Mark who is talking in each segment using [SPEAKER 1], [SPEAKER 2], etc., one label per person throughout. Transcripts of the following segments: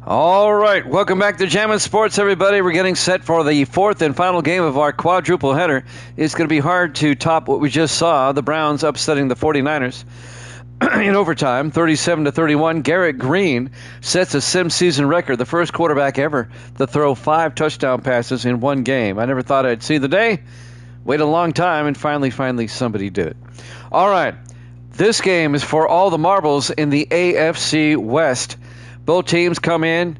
[SPEAKER 1] All right, welcome back to Jammin' Sports, everybody. We're getting set for the fourth and final game of our quadruple header. It's going to be hard to top what we just saw, the Browns upsetting the 49ers in overtime, 37-31. Garrett Green sets a sim season record, the first quarterback ever to throw 5 touchdown passes in one game. I never thought I'd see the day. Waited a long time, and finally somebody did it. All right, this game is for all the marbles in the AFC West. Both teams come in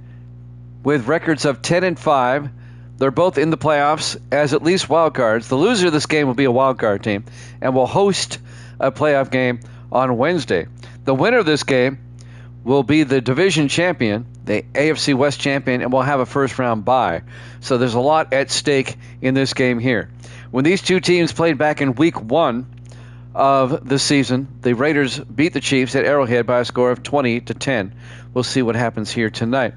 [SPEAKER 1] with records of 10-5. They're both in the playoffs as at least wild cards. The loser of this game will be a wild card team and will host a playoff game on Wednesday. The winner of this game will be the division champion, the AFC West champion, and will have a first-round bye. So there's a lot at stake in this game here. When these two teams played back in Week 1 of the season, the Raiders beat the Chiefs at Arrowhead by a score of 20-10. We'll see what happens here tonight.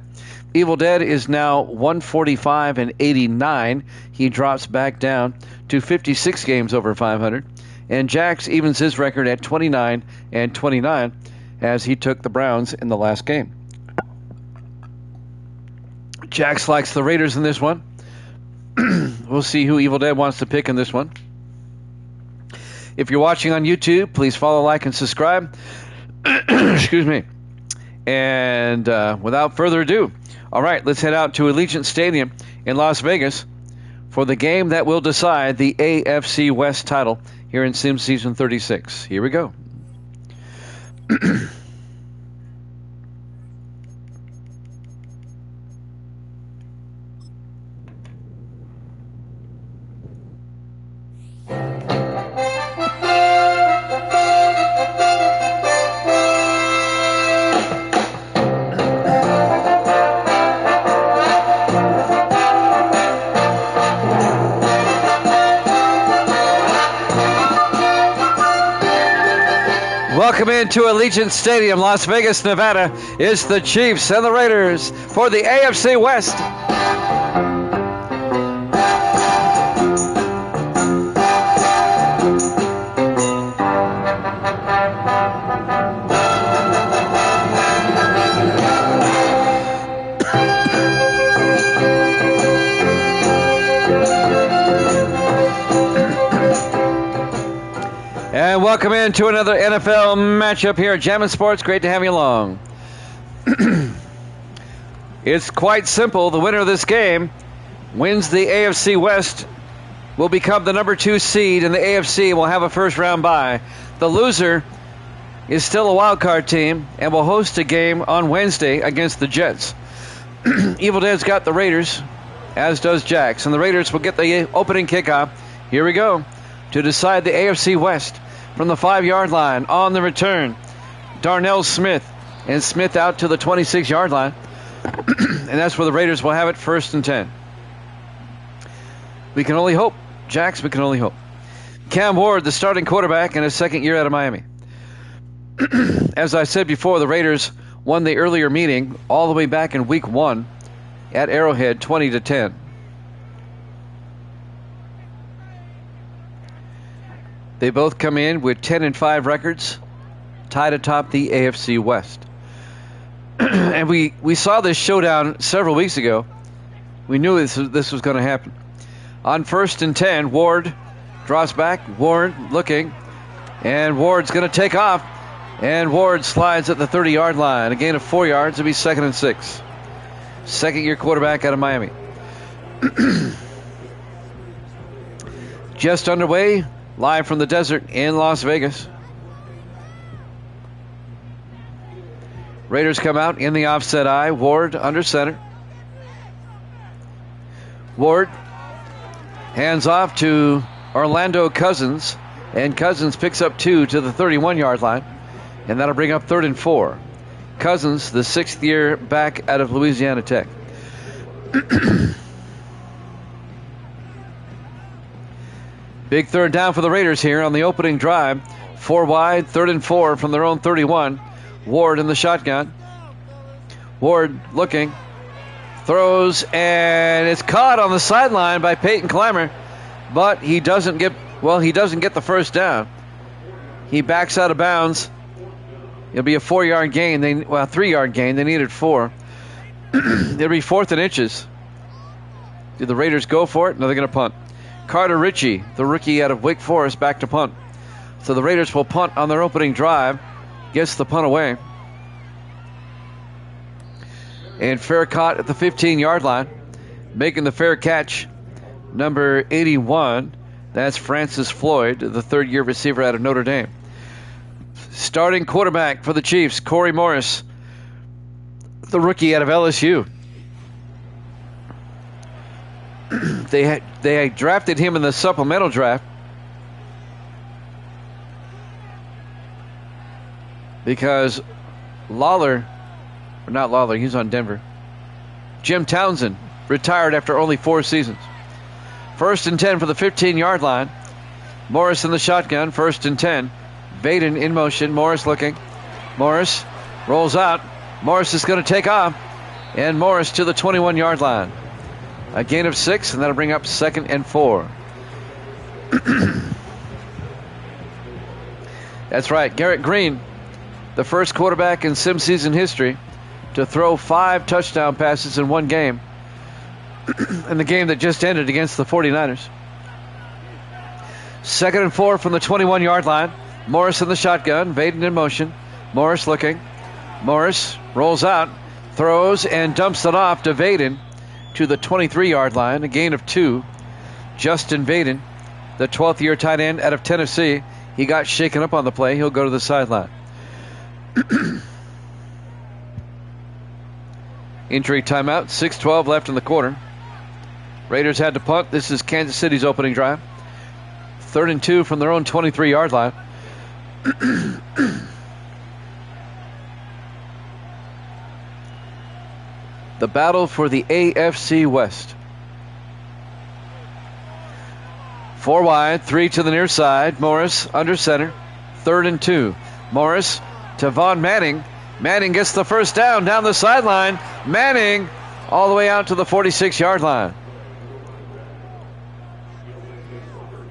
[SPEAKER 1] Evil Dead is now 145-89. He drops back down to 56 games over 500. And Jax evens his record at 29-29 as he took the Browns in the last game. Jax likes the Raiders in this one. We'll see who Evil Dead wants to pick in this one. If you're watching on YouTube, please follow, like, and subscribe. Excuse me. And without further ado, all right, let's head out to Allegiant Stadium in Las Vegas for the game that will decide the AFC West title here in Sim Season 36. Here we go. Welcome into Allegiant Stadium, Las Vegas, Nevada. It's the Chiefs and the Raiders for the AFC West. And welcome into another NFL matchup here at Jammin' Sports. Great to have you along. It's quite simple. The winner of this game wins the AFC West, will become the number 2 seed in the AFC, will have a first-round bye. The loser is still a wild card team and will host a game on Wednesday against the Jets. Evil Dead's got the Raiders, as does Jax, and the Raiders will get the opening kickoff. Here we go to decide the AFC West. From the 5-yard line on the return, Darnell Smith. And Smith out to the 26-yard line. And that's where the Raiders will have it, 1st and 10. We can only hope. Jax, we can only hope. Cam Ward, the starting quarterback in his second year out of Miami. As I said before, the Raiders won the earlier meeting all the way back in Week 1 at Arrowhead, 20-10. They both come in with 10-5 records, tied atop the AFC West. And we saw this showdown several weeks ago. We knew this was going to happen. On 1st and 10, Ward drops back. Ward looking, and Ward's going to take off. And Ward slides at the 30-yard line. A gain of 4 yards. It'll be 2nd and 6. Second-year quarterback out of Miami. Just underway. Live from the desert in Las Vegas. Raiders come out in the offset eye. Ward under center. Ward hands off to Orlando Cousins. And Cousins picks up 2 to the 31-yard line. And that'll bring up 3rd and 4. Cousins, the 6th-year back out of Louisiana Tech. Big 3rd down for the Raiders here on the opening drive. 4 wide, 3rd and 4 from their own 31. Ward in the shotgun. Ward looking. Throws, and it's caught on the sideline by Peyton Clymer. But he doesn't get the first down. He backs out of bounds. It'll be a 4-yard gain. 3-yard gain. They needed 4. It'll be 4th and inches. Do the Raiders go for it? No, they're going to punt. Carter Ritchie, the rookie out of Wake Forest, back to punt. So the Raiders will punt on their opening drive. Gets the punt away. And fair caught at the 15-yard line. Making the fair catch, number 81. That's Francis Floyd, the third-year receiver out of Notre Dame. Starting quarterback for the Chiefs, Corey Morris, the rookie out of LSU. They had drafted him in the supplemental draft because he's on Denver. Jim Townsend retired after only 4 seasons. 1st and 10 for the 15-yard line. Morris in the shotgun, 1st and 10. Vaden in motion, Morris looking. Morris rolls out. Morris is going to take off. And Morris to the 21-yard line. A gain of 6, and that'll bring up 2nd and 4. That's right, Garrett Green, the first quarterback in sim season history to throw 5 touchdown passes in one game in the game that just ended against the 49ers. 2nd and 4 from the 21-yard line. Morris in the shotgun, Vaden in motion. Morris looking. Morris rolls out, throws, and dumps it off to Vaden to the 23-yard line, a gain of 2. Justin Vaden, the 12th-year tight end out of Tennessee, he got shaken up on the play. He'll go to the sideline. Injury timeout, 6:12 left in the quarter. Raiders had to punt. This is Kansas City's opening drive. 3rd and 2 from their own 23-yard line. The battle for the AFC West. 4 wide, 3 to the near side. Morris under center. 3rd and 2. Morris to Von Manning. Manning gets the first down the sideline. Manning all the way out to the 46-yard line.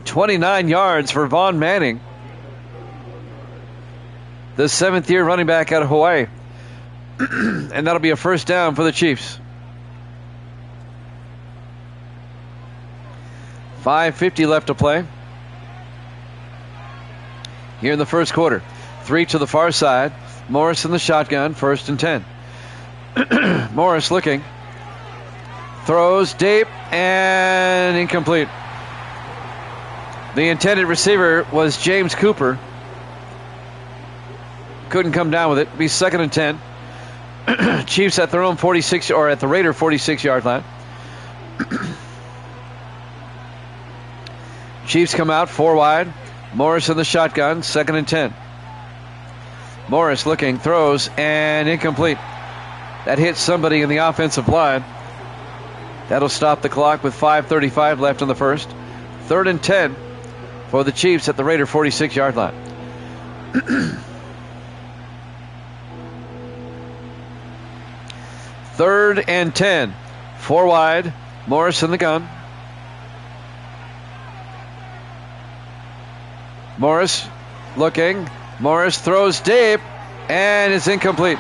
[SPEAKER 1] 29 yards for Von Manning, the 7th-year running back out of Hawaii. And that'll be a first down for the Chiefs. 5:50 left to play here in the first quarter. 3 to the far side. Morris in the shotgun, 1st and 10. Morris looking. Throws deep and incomplete. The intended receiver was James Cooper. Couldn't come down with it. Be 2nd and 10. Chiefs at their own 46, or at the Raider 46-yard line. Chiefs come out 4 wide. Morris in the shotgun, 2nd and 10. Morris looking, throws, and incomplete. That hits somebody in the offensive line. That'll stop the clock with 5:35 left in the first. 3rd and 10 for the Chiefs at the Raider 46-yard line. 3rd and 10. 4 wide. Morris in the gun. Morris looking. Morris throws deep and it's incomplete.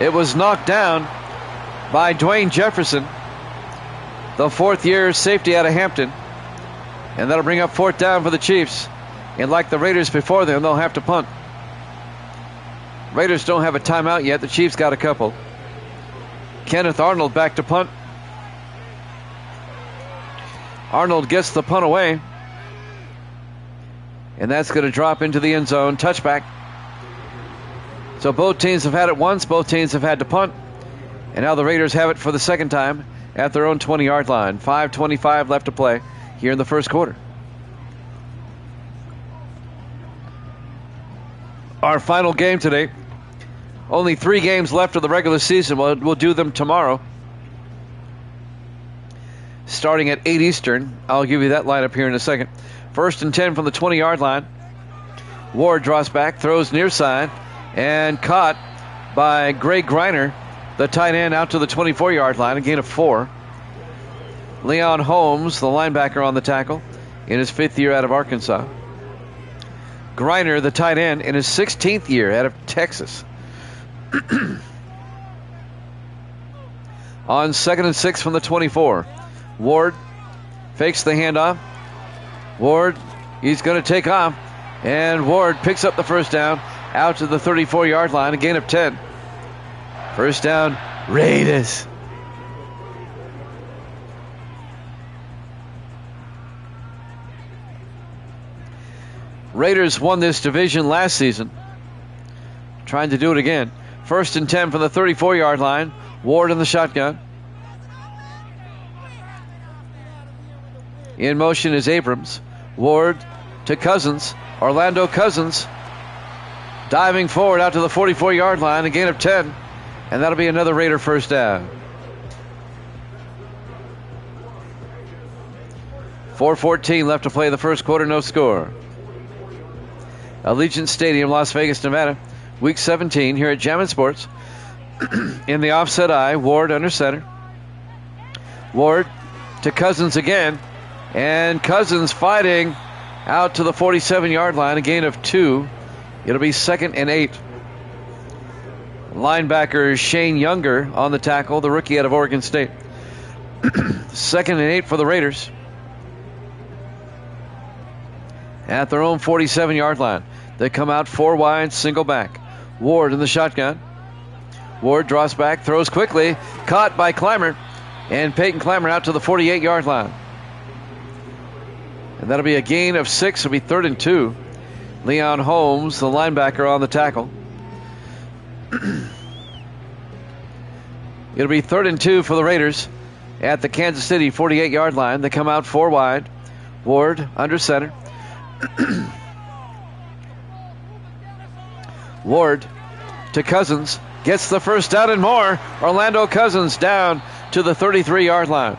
[SPEAKER 1] It was knocked down by Dwayne Jefferson, the 4th-year safety out of Hampton. And that'll bring up 4th down for the Chiefs. And like the Raiders before them, they'll have to punt. Raiders don't have a timeout yet. The Chiefs got a couple. Kenneth Arnold back to punt. Arnold gets the punt away. And that's going to drop into the end zone. Touchback. So both teams have had it once. Both teams have had to punt. And now the Raiders have it for the second time at their own 20-yard line. 5:25 left to play here in the first quarter. Our final game today. Only 3 games left of the regular season. We'll do them tomorrow. Starting at 8 Eastern. I'll give you that lineup here in a second. 1st and 10 from the 20-yard line. Ward draws back, throws near side, and caught by Greg Griner, the tight end, out to the 24-yard line, a gain of 4. Leon Holmes, the linebacker, on the tackle in his 5th year out of Arkansas. Griner, the tight end, in his 16th year out of Texas. on 2nd and 6 from the 24. Ward fakes the handoff. Ward, he's going to take off. And Ward picks up the first down out to the 34-yard line, a gain of 10. First down, Raiders. Raiders won this division last season. Trying to do it again. First and 10 from the 34-yard line. Ward in the shotgun. In motion is Abrams. Ward to Cousins. Orlando Cousins diving forward out to the 44-yard line, a gain of 10. And that'll be another Raider first down. 4:14 left to play the first quarter, no score. Allegiant Stadium, Las Vegas, Nevada. Week 17 here at Jammin' Sports. In the offset eye, Ward under center. Ward to Cousins again. And Cousins fighting out to the 47-yard line, a gain of 2. It'll be 2nd and 8. Linebacker Shane Younger on the tackle, the rookie out of Oregon State. 2nd and 8 for the Raiders. At their own 47-yard line. They come out 4 wide, single back. Ward in the shotgun. Ward draws back, throws quickly, caught by Clymer. And Peyton Clymer out to the 48-yard line. And that'll be a gain of 6. It'll be 3rd and 2. Leon Holmes, the linebacker, on the tackle. It'll be 3rd and 2 for the Raiders at the Kansas City 48-yard line. They come out 4 wide. Ward under center. Ward to Cousins. Gets the first down and more. Orlando Cousins down to the 33-yard line.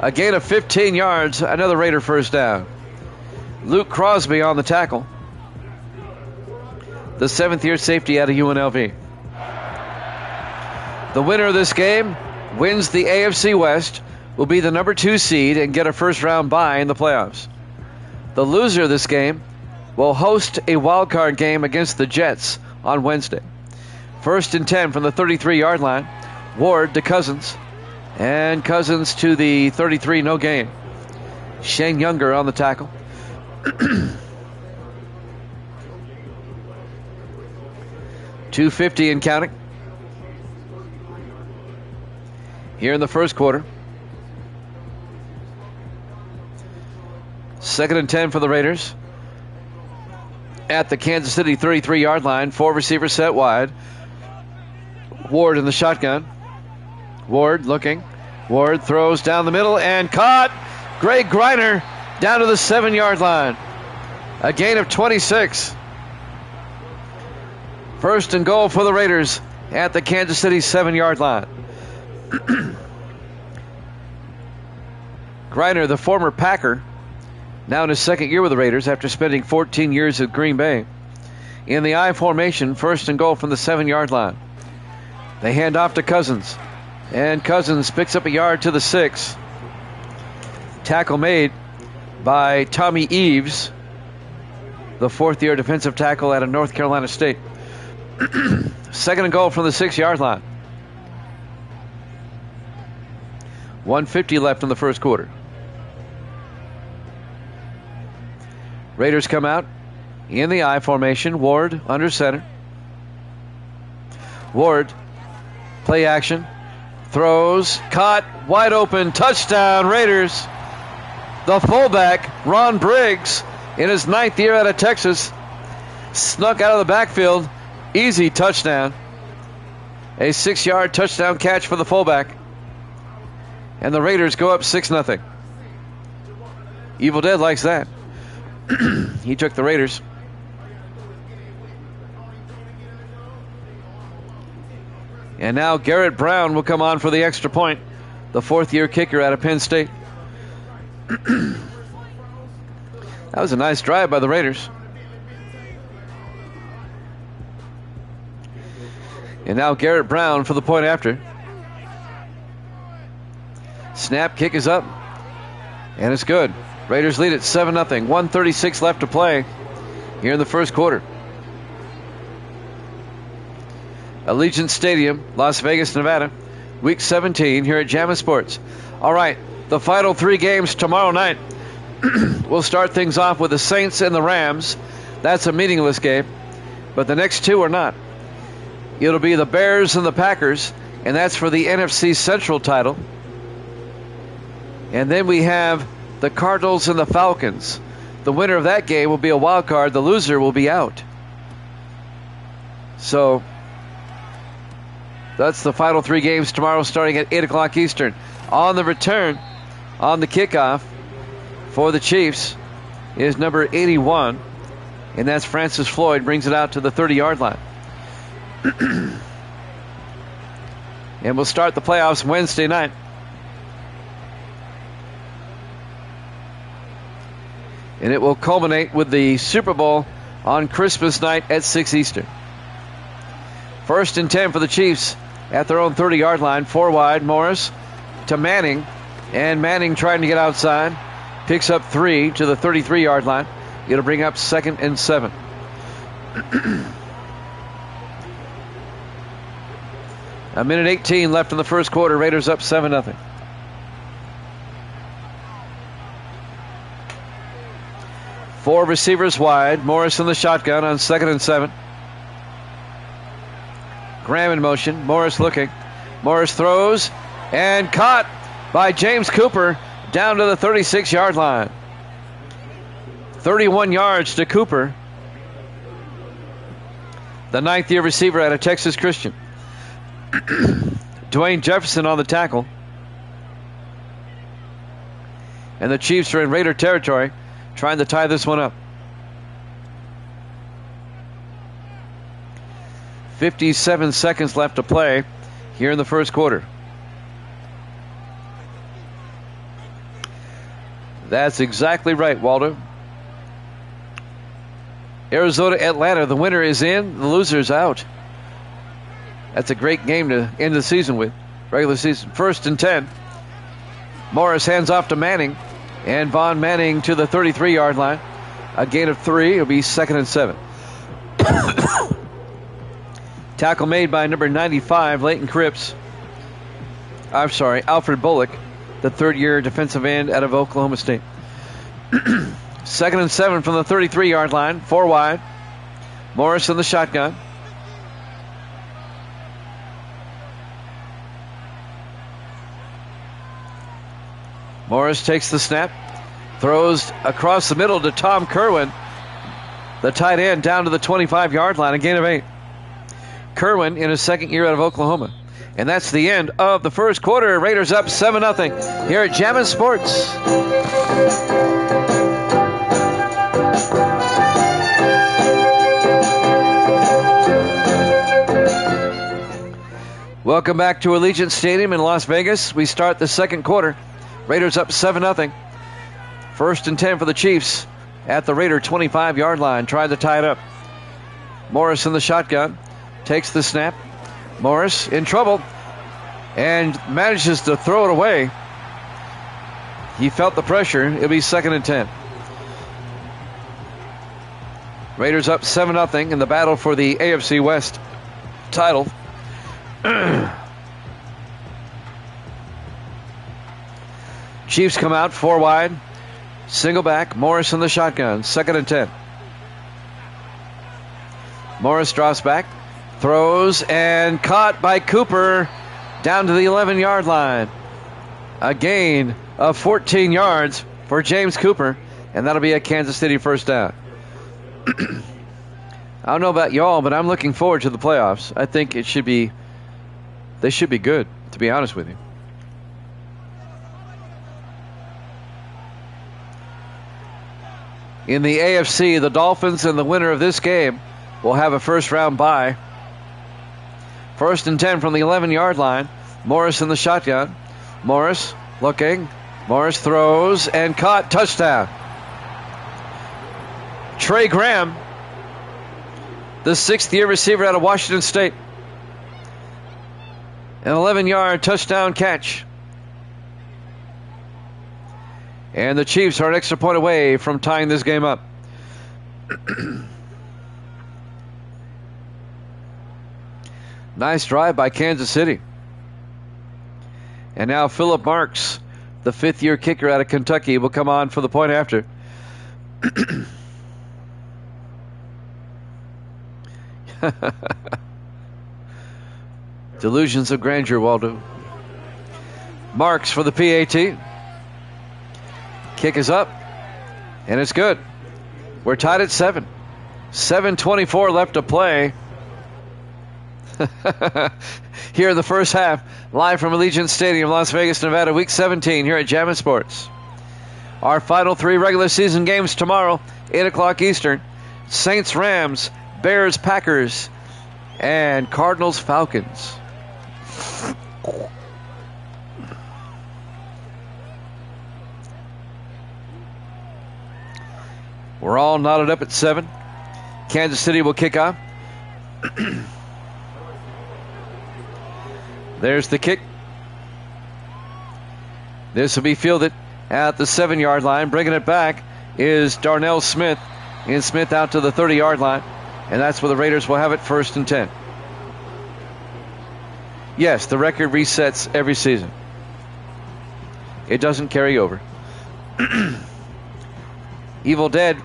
[SPEAKER 1] A gain of 15 yards. Another Raider first down. Luke Crosby on the tackle. The 7th-year safety out of UNLV. The winner of this game wins the AFC West, will be the number 2 seed and get a first-round bye in the playoffs. The loser of this game will host a wild-card game against the Jets on Wednesday. 1st and 10 from the 33-yard line. Ward to Cousins. And Cousins to the 33, no gain. Shane Younger on the tackle. .250 and counting. Here in the first quarter. 2nd and 10 for the Raiders. At the Kansas City 33-yard line. 4 receivers set wide. Ward in the shotgun. Ward looking. Ward throws down the middle and caught. Greg Greiner down to the 7-yard line. A gain of 26. First and goal for the Raiders at the Kansas City 7-yard line. Greiner, the former Packer, now in his 2nd year with the Raiders after spending 14 years at Green Bay. In the I formation, 1st and goal from the 7-yard line. They hand off to Cousins. And Cousins picks up a yard to the 6. Tackle made by Tommy Eaves, the 4th-year defensive tackle out of North Carolina State. 2nd and goal from the 6-yard line. 1:50 left in the first quarter. Raiders come out in the I formation. Ward under center. Ward, play action. Throws, caught, wide open, touchdown, Raiders. The fullback, Ron Briggs, in his 9th year out of Texas, snuck out of the backfield. Easy touchdown. A 6-yard touchdown catch for the fullback. And the Raiders go up 6-0. Evil Dead likes that. He took the Raiders. And now Garrett Brown will come on for the extra point. The 4th-year kicker out of Penn State. That was a nice drive by the Raiders. And now Garrett Brown for the point after. Snap, kick is up. And it's good. Raiders lead at 7-0. 1:36 left to play here in the first quarter. Allegiant Stadium, Las Vegas, Nevada. Week 17 here at Jammin' Sports. All right, the final 3 games tomorrow night. We'll start things off with the Saints and the Rams. That's a meaningless game, but the next 2 are not. It'll be the Bears and the Packers, and that's for the NFC Central title. And then we have the Cardinals and the Falcons. The winner of that game will be a wild card. The loser will be out. So that's the final 3 games tomorrow starting at 8 o'clock Eastern. On the return, on the kickoff for the Chiefs is number 81, and that's Francis Floyd, brings it out to the 30-yard line. And we'll start the playoffs Wednesday night. And it will culminate with the Super Bowl on Christmas night at 6 Eastern. 1st and 10 for the Chiefs at their own 30-yard line. 4 wide, Morris to Manning. And Manning trying to get outside. Picks up 3 to the 33-yard line. It'll bring up 2nd and 7. A minute 18 left in the first quarter. Raiders up 7-0. Four receivers wide. Morris in the shotgun on 2nd and 7. Graham in motion. Morris looking. Morris throws and caught by James Cooper down to the 36-yard line. 31 yards to Cooper, the 9th-year receiver out of Texas Christian. Dwayne Jefferson on the tackle. And the Chiefs are in Raider territory, trying to tie this one up. 57 seconds left to play here in the first quarter. That's exactly right, Walter. Arizona, Atlanta, the winner is in, the loser's out. That's a great game to end the season with, regular season. 1st and 10. Morris hands off to Manning, and Von Manning to the 33-yard line. A gain of 3. It'll be 2nd and 7. Tackle made by number 95, Leighton Cripps. I'm sorry, Alfred Bullock, the 3rd-year defensive end out of Oklahoma State. 2nd and 7 from the 33-yard line. 4 wide. Morris in the shotgun. Morris takes the snap, throws across the middle to Tom Kerwin, the tight end, down to the 25-yard line, a gain of 8. Kerwin in his 2nd year out of Oklahoma. And that's the end of the first quarter. Raiders up 7-0 here at Jammin' Sports. Welcome back to Allegiant Stadium in Las Vegas. We start the second quarter. Raiders up 7-0. 1st and 10 for the Chiefs at the Raider 25-yard line. Tried to tie it up. Morris in the shotgun. Takes the snap. Morris in trouble and manages to throw it away. He felt the pressure. It'll be 2nd and 10. Raiders up 7-0 in the battle for the AFC West title. Chiefs come out 4 wide. Single back. Morris in the shotgun. 2nd and 10. Morris drops back. Throws and caught by Cooper down to the 11-yard line. A gain of 14 yards for James Cooper, and that'll be a Kansas City first down. I don't know about y'all, but I'm looking forward to the playoffs. I think they should be good, to be honest with you. In the AFC, the Dolphins and the winner of this game will have a first-round bye. 1st and 10 from the 11-yard line. Morris in the shotgun. Morris looking. Morris throws and caught. Touchdown. Trey Graham, the 6th-year receiver out of Washington State. An 11-yard touchdown catch. And the Chiefs are an extra point away from tying this game up. Nice drive by Kansas City. And now Philip Marks, the fifth-year kicker out of Kentucky, will come on for the point after. Delusions of grandeur, Waldo. Marks for the PAT. Kick is up, and it's good. We're tied at 7. 7:24 left to play. Here in the first half, live from Allegiant Stadium, Las Vegas, Nevada, Week 17 here at Jammin' Sports. Our final 3 regular season games tomorrow, 8 o'clock Eastern. Saints, Rams, Bears, Packers, and Cardinals, Falcons. We're all knotted up at 7. Kansas City will kick off. There's the kick. This will be fielded at the 7-yard line. Bringing it back is Darnell Smith. And Smith out to the 30-yard line. And that's where the Raiders will have it, 1st and 10. Yes, the record resets every season. It doesn't carry over. Evil Dead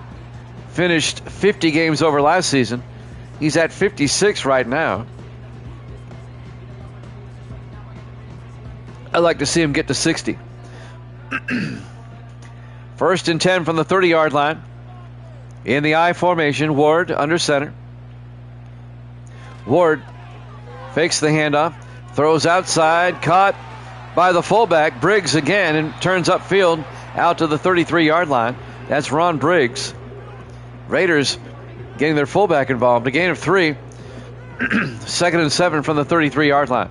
[SPEAKER 1] finished 50 games over last season. He's at 56 right now. I'd like to see him get to 60. 1st and 10 from the 30-yard line. In the I formation, Ward under center. Ward fakes the handoff, throws outside, caught by the fullback, Briggs again, and turns upfield out to the 33-yard line. That's Ron Briggs. Raiders getting their fullback involved. A gain of 3. 2nd and 7 from the 33-yard line.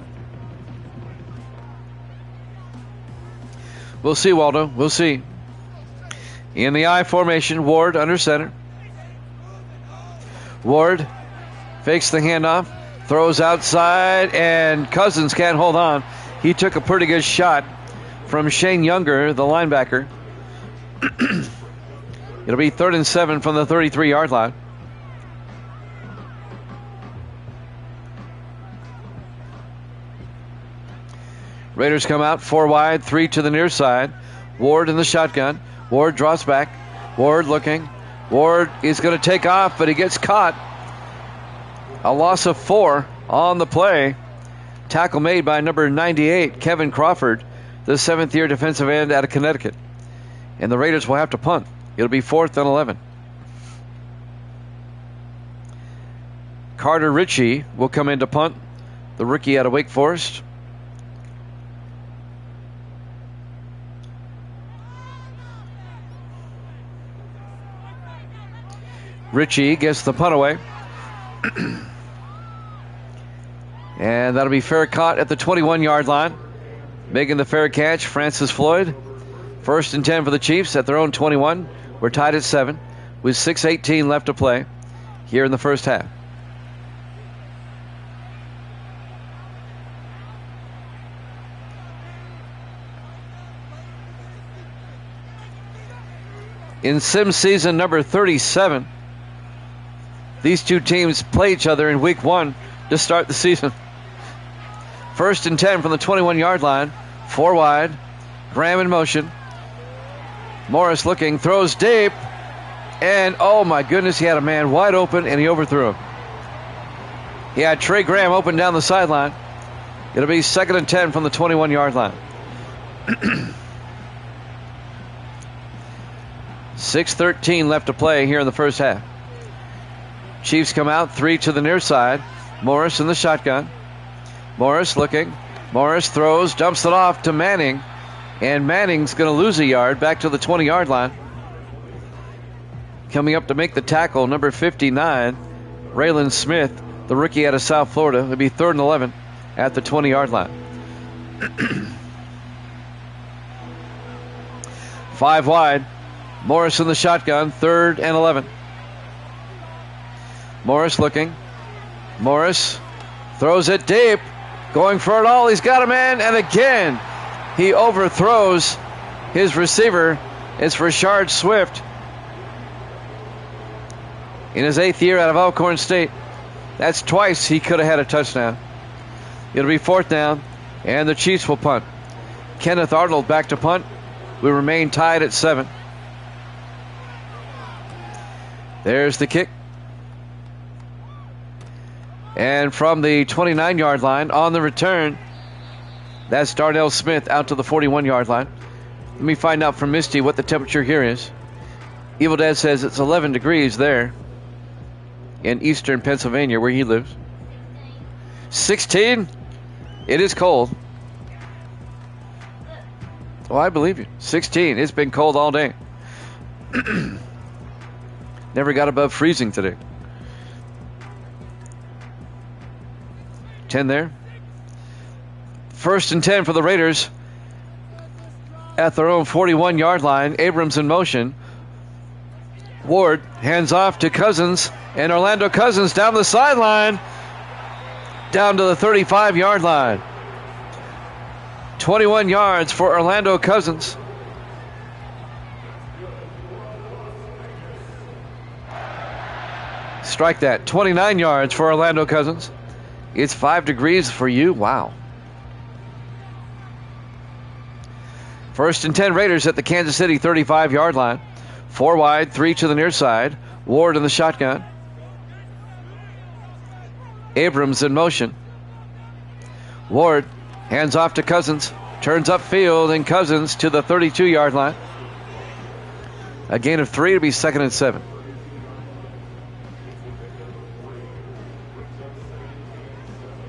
[SPEAKER 1] We'll see, Waldo. We'll see. In the I formation, Ward under center. Ward fakes the handoff, throws outside, and Cousins can't hold on. He took a pretty good shot from Shane Younger, the linebacker. It'll be 3rd and 7 from the 33-yard line. Raiders come out 4 wide, 3 to the near side. Ward in the shotgun. Ward drops back. Ward looking. Ward is going to take off, but he gets caught. A loss of 4 on the play. Tackle made by number 98, Kevin Crawford, the 7th-year defensive end out of Connecticut. And the Raiders will have to punt. It'll be 4th and 11. Carter Ritchie will come in to punt, the rookie out of Wake Forest. Ritchie gets the punt away. And that'll be fair caught at the 21-yard line. Making the fair catch, Francis Floyd. 1st and 10 for the Chiefs at their own 21. We're tied at 7 with 6:18 left to play here in the first half. In sim season number 37, these two teams play each other in week 1 to start the season. 1st and 10 from the 21-yard line. 4 wide. Graham in motion. Morris looking, throws deep. And oh my goodness, he had a man wide open and he overthrew him. He had Trey Graham open down the sideline. It'll be 2nd and 10 from the 21-yard line. 6:13 left to play here in the first half. Chiefs come out 3 to the near side. Morris in the shotgun. Morris looking. Morris throws, dumps it off to Manning. And Manning's going to lose a yard back to the 20-yard line. Coming up to make the tackle, number 59, Raylan Smith, the rookie out of South Florida. It'll be 3rd and 11 at the 20-yard line. 5 wide. Morris in the shotgun, 3rd and 11. Morris looking. Morris throws it deep. Going for it all. He's got a man. And again, he overthrows his receiver. It's Rashard Swift. In his 8th year out of Alcorn State. That's twice he could have had a touchdown. It'll be 4th down. And the Chiefs will punt. Kenneth Arnold back to punt. We remain tied at 7. There's the kick. And from the 29-yard line on the return, that's Darnell Smith out to the 41-yard line. Let me find out from Misty what the temperature here is. Evil Dad says it's 11 degrees there in eastern Pennsylvania where he lives. 16? It is cold. Oh, I believe you. 16. It's been cold all day. Never got above freezing today. 10 there. 1st and 10 for the Raiders at their own 41-yard line. Abrams in motion. Ward hands off to Cousins, and Orlando Cousins down the sideline, down to the 35-yard line. 21 yards for Orlando Cousins. Strike that. 29 yards for Orlando Cousins. It's 5 degrees for you. Wow. 1st and 10 Raiders at the Kansas City 35-yard line. 4 wide, 3 to the near side. Ward in the shotgun. Abrams in motion. Ward hands off to Cousins. Turns upfield, and Cousins to the 32-yard line. A gain of 3 to be 2nd and 7.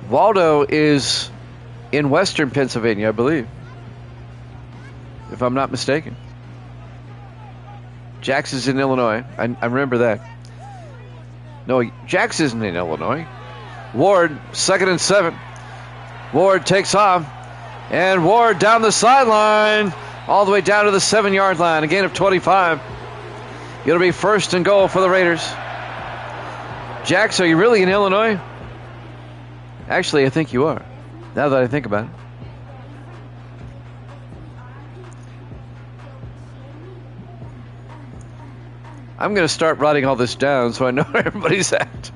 [SPEAKER 1] Waldo is in western Pennsylvania, I believe, if I'm not mistaken. Jax is in Illinois. I remember that. No, Jax isn't in Illinois. Ward, 2nd and 7. Ward takes off, and Ward down the sideline, all the way down to the 7-yard line. A gain of 25. It'll be 1st and goal for the Raiders. Jax, are you really in Illinois? Actually, I think you are, now that I think about it. I'm going to start writing all this down so I know where everybody's at.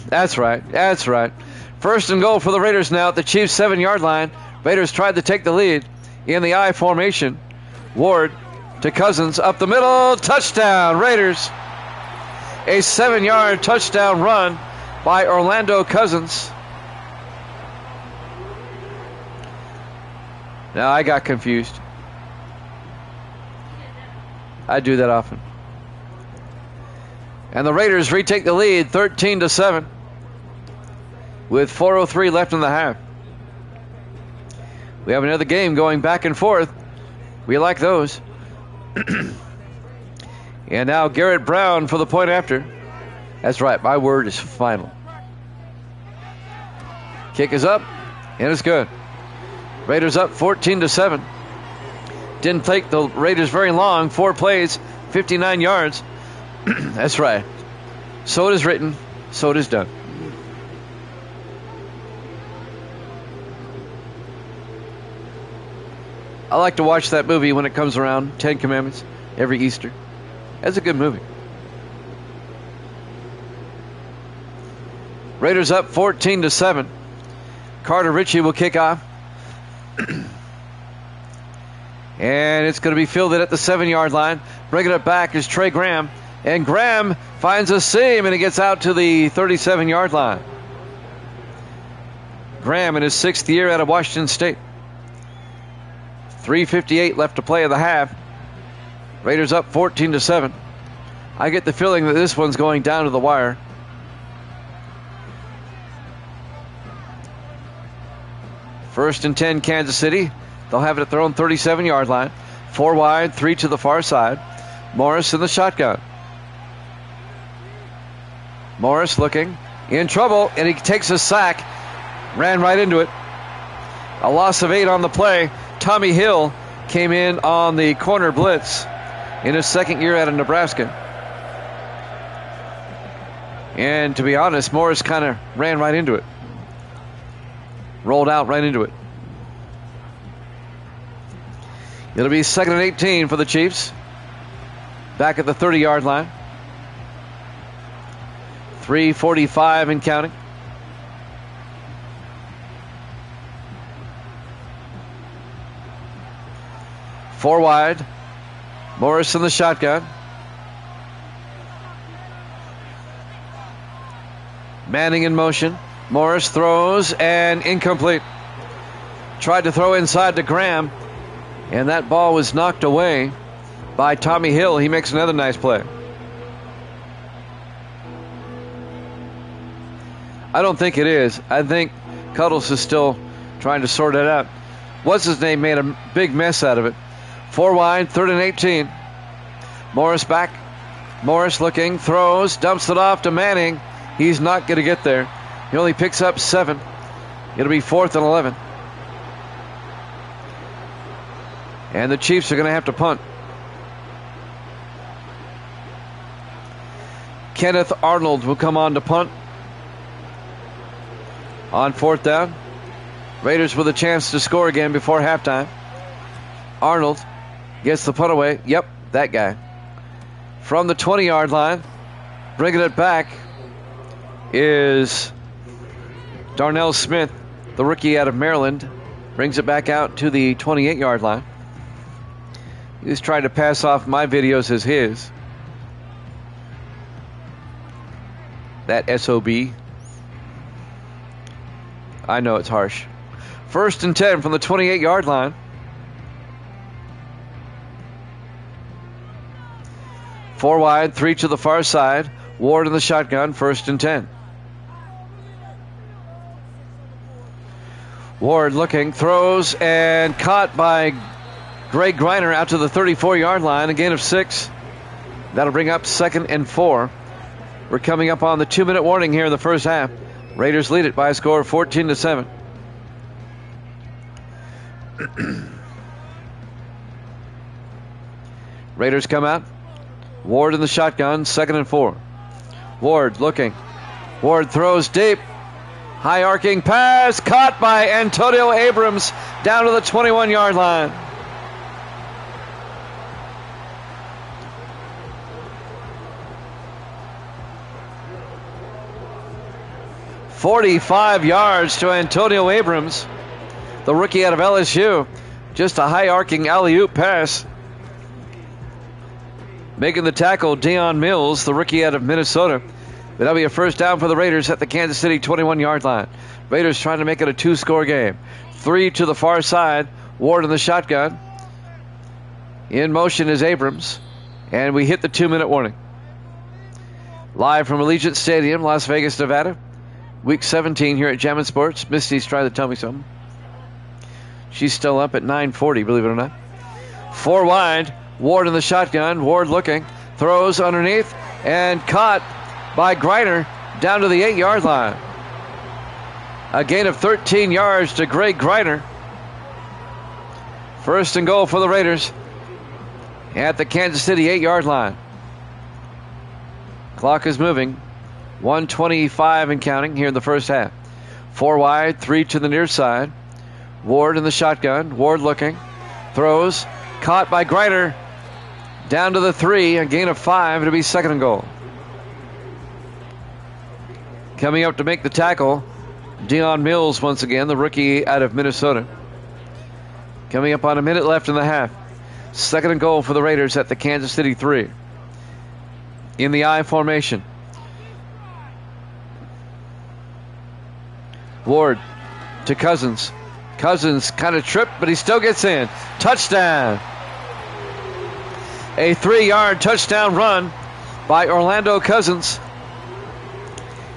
[SPEAKER 1] That's right. That's right. 1st and goal for the Raiders now at the Chiefs' 7-yard line. Raiders tried to take the lead in the I formation. Ward to Cousins up the middle. Touchdown, Raiders. A 7-yard touchdown run by Orlando Cousins. Now I got confused. I do that often. And the Raiders retake the lead 13-7 with 4:03 left in the half. We have another game going back and forth. We like those. And now Garrett Brown for the point after. That's right, my word is final. Kick is up, and it's good. Raiders up 14-7. Didn't take the Raiders very long. 4 plays, 59 yards. That's right. So it is written, so it is done. I like to watch that movie when it comes around, 10 Commandments, every Easter. That's a good movie. Raiders up 14-7. Carter Ritchie will kick off. And it's going to be fielded at the 7-yard line. Bringing it back is Trey Graham. And Graham finds a seam, and he gets out to the 37-yard line. Graham in his 6th year out of Washington State. 3:58 left to play in the half. Raiders up 14-7. I get the feeling that this one's going down to the wire. First and 10, Kansas City. They'll have it at their own 37-yard line. 4 wide, 3 to the far side. Morris in the shotgun. Morris looking in trouble, and he takes a sack. Ran right into it. A loss of 8 on the play. Tommy Hill came in on the corner blitz in his 2nd year out of Nebraska. And to be honest, Morris kind of ran right into it. Rolled out right into it. It'll be 2nd and 18 for the Chiefs. Back at the 30-yard line. 3:45 and counting. 4 wide. Morris in the shotgun. Manning in motion. Morris throws and incomplete. Tried to throw inside to Graham, and that ball was knocked away by Tommy Hill. He makes another nice play. I don't think it is. I think Cuddles is still trying to sort it out. What's his name made a big mess out of it. 4 wide, 3rd and 18. Morris back. Morris looking, throws, dumps it off to Manning. He's not going to get there. He only picks up 7. It'll be 4th and 11. And the Chiefs are going to have to punt. Kenneth Arnold will come on to punt. On 4th down. Raiders with a chance to score again before halftime. Arnold gets the punt away. Yep, that guy. From the 20-yard line, bringing it back is Darnell Smith, the rookie out of Maryland. Brings it back out to the 28-yard line. He's trying to pass off my videos as his. That SOB. I know it's harsh. 1st and 10 from the 28-yard line. Four wide, 3 to the far side. Ward in the shotgun, 1st and 10. Ward looking, throws, and caught by Greg Griner out to the 34-yard line. A gain of 6. That'll bring up 2nd and 4. We're coming up on the 2-minute warning here in the first half. Raiders lead it by a score of 14-7. Raiders come out. Ward in the shotgun, 2nd and 4. Ward looking. Ward throws deep. High arcing pass caught by Antonio Abrams down to the 21-yard line. "45 yards to Antonio Abrams, the rookie out of LSU. Just a high arcing alley-oop pass. Making the tackle, Deion Mills, the rookie out of Minnesota. But that'll be a first down for the Raiders at the Kansas City 21-yard line. Raiders trying to make it a 2-score game. 3 to the far side. Ward in the shotgun. In motion is Abrams. And we hit the 2-minute warning. Live from Allegiant Stadium, Las Vegas, Nevada. Week 17 here at Jammin' Sports. Misty's trying to tell me something. She's still up at 9:40, believe it or not. 4 wide. Ward in the shotgun. Ward looking. Throws underneath. And caught by Griner down to the 8-yard line. A gain of 13 yards to Greg Griner. 1st and goal for the Raiders at the Kansas City 8-yard line. Clock is moving. 1:25 and counting here in the first half. 4 wide, 3 to the near side. Ward in the shotgun. Ward looking. Throws. Caught by Griner. Down to the 3. A gain of 5. It'll be 2nd and goal. Coming up to make the tackle, Deion Mills once again, the rookie out of Minnesota. Coming up on a minute left in the half. 2nd and goal for the Raiders at the Kansas City 3. In the I formation. Ward to Cousins. Cousins kind of tripped, but he still gets in. Touchdown. A 3-yard touchdown run by Orlando Cousins.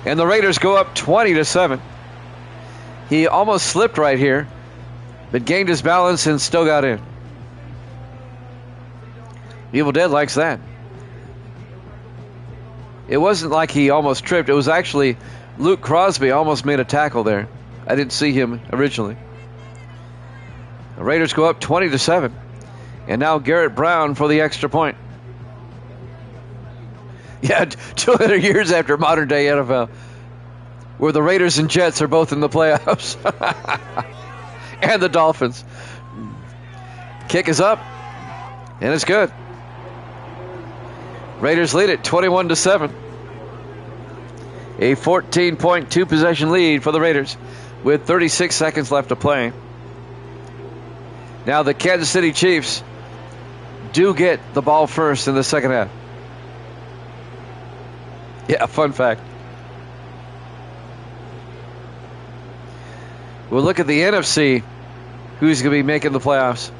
[SPEAKER 1] And the Raiders go up 20-7. He almost slipped right here, but gained his balance and still got in. Evil Dead likes that. It wasn't like he almost tripped. It was actually Luke Crosby almost made a tackle there. I didn't see him originally. The Raiders go up 20-7. And now Garrett Brown for the extra point. Yeah, 200 years after modern day NFL, where the Raiders and Jets are both in the playoffs. And the Dolphins. Kick is up, and it's good. Raiders lead it 21-7. A 14-point two-possession lead for the Raiders with 36 seconds left to play. Now the Kansas City Chiefs do get the ball first in the second half. Yeah, fun fact. We'll look at the NFC. Who's going to be making the playoffs?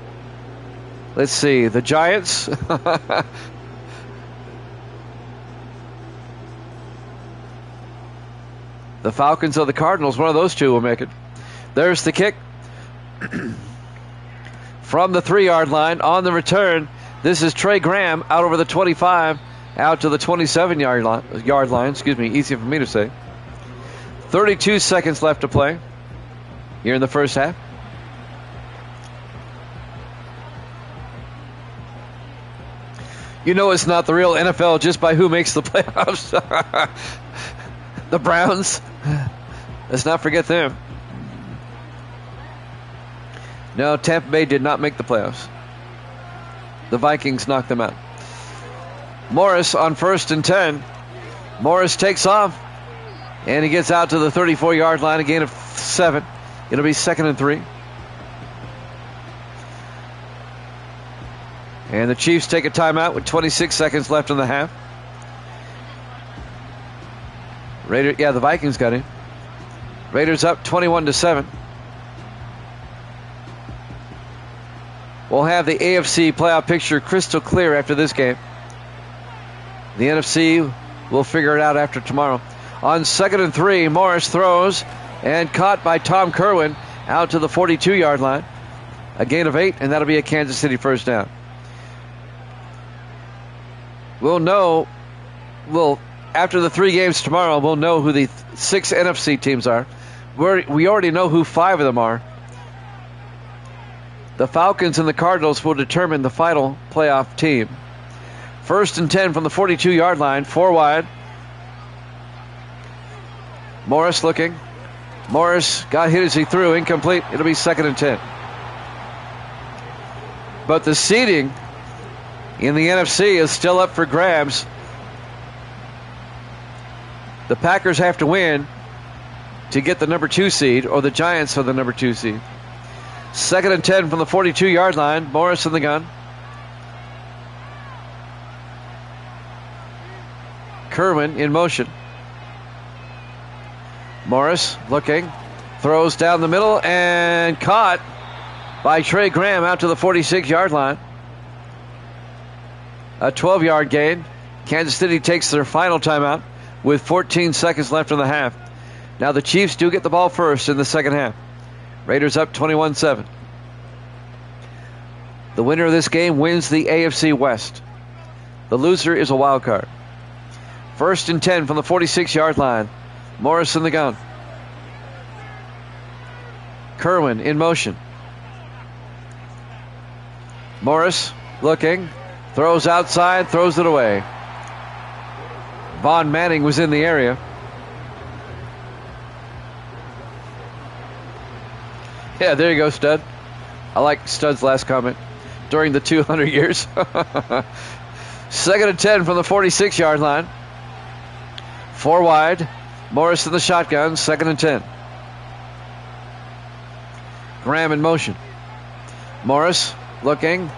[SPEAKER 1] Let's see. The Giants. The Falcons or the Cardinals. One of those two will make it. There's the kick. From the 3-yard line on the return. This is Trey Graham out over the 25, out to the 27-yard line. Excuse me, easy for me to say. 32 seconds left to play here in the first half. You know it's not the real NFL just by who makes the playoffs. The Browns. Let's not forget them. No, Tampa Bay did not make the playoffs. The Vikings knocked them out. Morris on 1st and 10. Morris takes off, and he gets out to the 34-yard line, a gain of 7. It'll be 2nd and 3. And the Chiefs take a timeout with 26 seconds left in the half. The Vikings got him. Raiders up 21-7. We'll have the AFC playoff picture crystal clear after this game. The NFC will figure it out after tomorrow. On 2nd and 3, Morris throws and caught by Tom Kerwin out to the 42-yard line. A gain of 8, and that'll be a Kansas City first down. After the 3 games tomorrow, we'll know who the 6 NFC teams are. We already know who 5 of them are. The Falcons and the Cardinals will determine the final playoff team. 1st and 10 from the 42-yard line, 4 wide. Morris looking. Morris got hit as he threw, incomplete. It'll be 2nd and 10. But the seeding in the NFC is still up for grabs. The Packers have to win to get the number 2 seed, or the Giants are the number 2 seed. 2nd and 10 from the 42-yard line. Morris in the gun. Kerwin in motion. Morris looking. Throws down the middle and caught by Trey Graham out to the 46-yard line. A 12-yard gain. Kansas City takes their final timeout with 14 seconds left in the half. Now the Chiefs do get the ball first in the second half. Raiders up 21-7. The winner of this game wins the AFC West. The loser is a wild card. 1st and 10 from the 46-yard line. Morris in the gun. Kerwin in motion. Morris looking. Throws outside, throws it away. Vaughn Manning was in the area. Yeah, there you go, Stud. I like Stud's last comment. During the 200 years. 2nd and 10 from the 46-yard line. 4 wide. Morris in the shotgun. 2nd and 10. Graham in motion. Morris looking.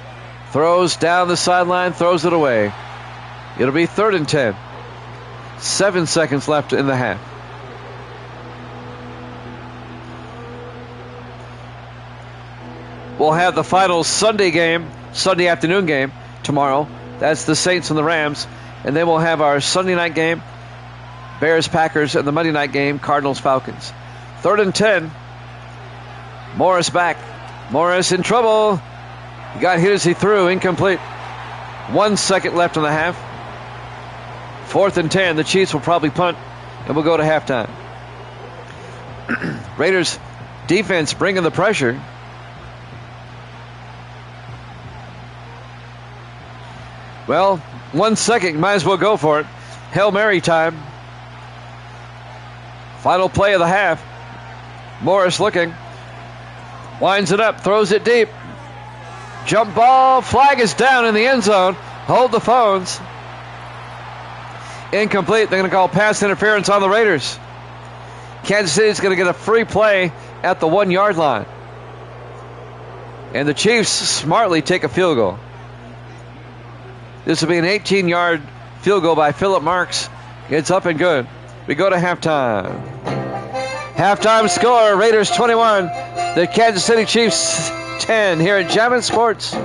[SPEAKER 1] Throws down the sideline. Throws it away. It'll be 3rd and 10. 7 seconds left in the half. We'll have the final Sunday afternoon game tomorrow. That's the Saints and the Rams. And then we'll have our Sunday night game, Bears, Packers, and the Monday night game, Cardinals, Falcons. 3rd and 10. Morris back. Morris in trouble. He got hit as he threw, incomplete. 1 second left in the half. 4th and 10. The Chiefs will probably punt, and we'll go to halftime. Raiders defense bringing the pressure. Well, 1 second, might as well go for it. Hail Mary time. Final play of the half. Morris looking. Winds it up, throws it deep. Jump ball, flag is down in the end zone. Hold the phones. Incomplete. They're going to call pass interference on the Raiders. Kansas City is going to get a free play at the 1-yard line. And the Chiefs smartly take a field goal. This will be an 18-yard field goal by Philip Marks. It's up and good. We go to halftime. Halftime score, Raiders 21, the Kansas City Chiefs 10 here at Jammin' Sports.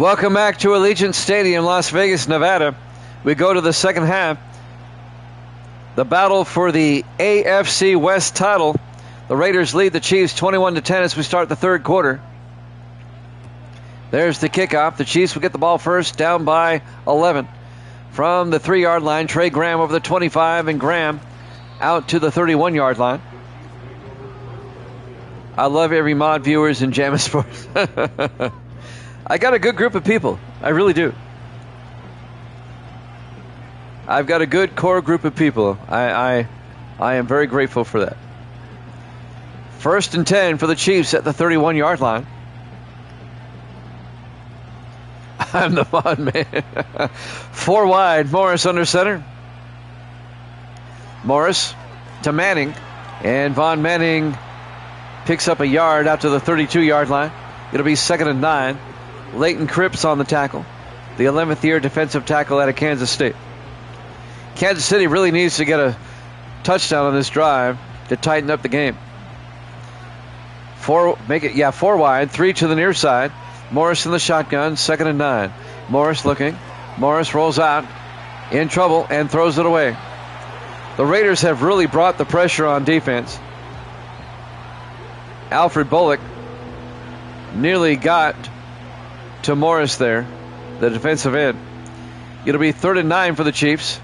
[SPEAKER 1] Welcome back to Allegiant Stadium, Las Vegas, Nevada. We go to the second half. The battle for the AFC West title. The Raiders lead the Chiefs 21-10 as we start the third quarter. There's the kickoff. The Chiefs will get the ball first, down by 11. From the 3-yard line, Trey Graham over the 25, and Graham out to the 31-yard line. I love every mod viewers in Jammin' Sports. I got a good group of people. I really do. I've got a good core group of people. I am very grateful for that. 1st and 10 for the Chiefs at the 31-yard line. I'm the fun man. 4 wide. Morris under center. Morris to Manning. And Von Manning picks up a yard out to the 32-yard line. It'll be 2nd and 9. Leighton Cripps on the tackle. The 11th year defensive tackle out of Kansas State. Kansas City really needs to get a touchdown on this drive to tighten up the game. 4 wide, 3 to the near side. Morris in the shotgun, 2nd and 9. Morris looking. Morris rolls out, in trouble, and throws it away. The Raiders have really brought the pressure on defense. Alfred Bullock nearly got to Morris there, the defensive end. It'll be 3rd and 9 for the Chiefs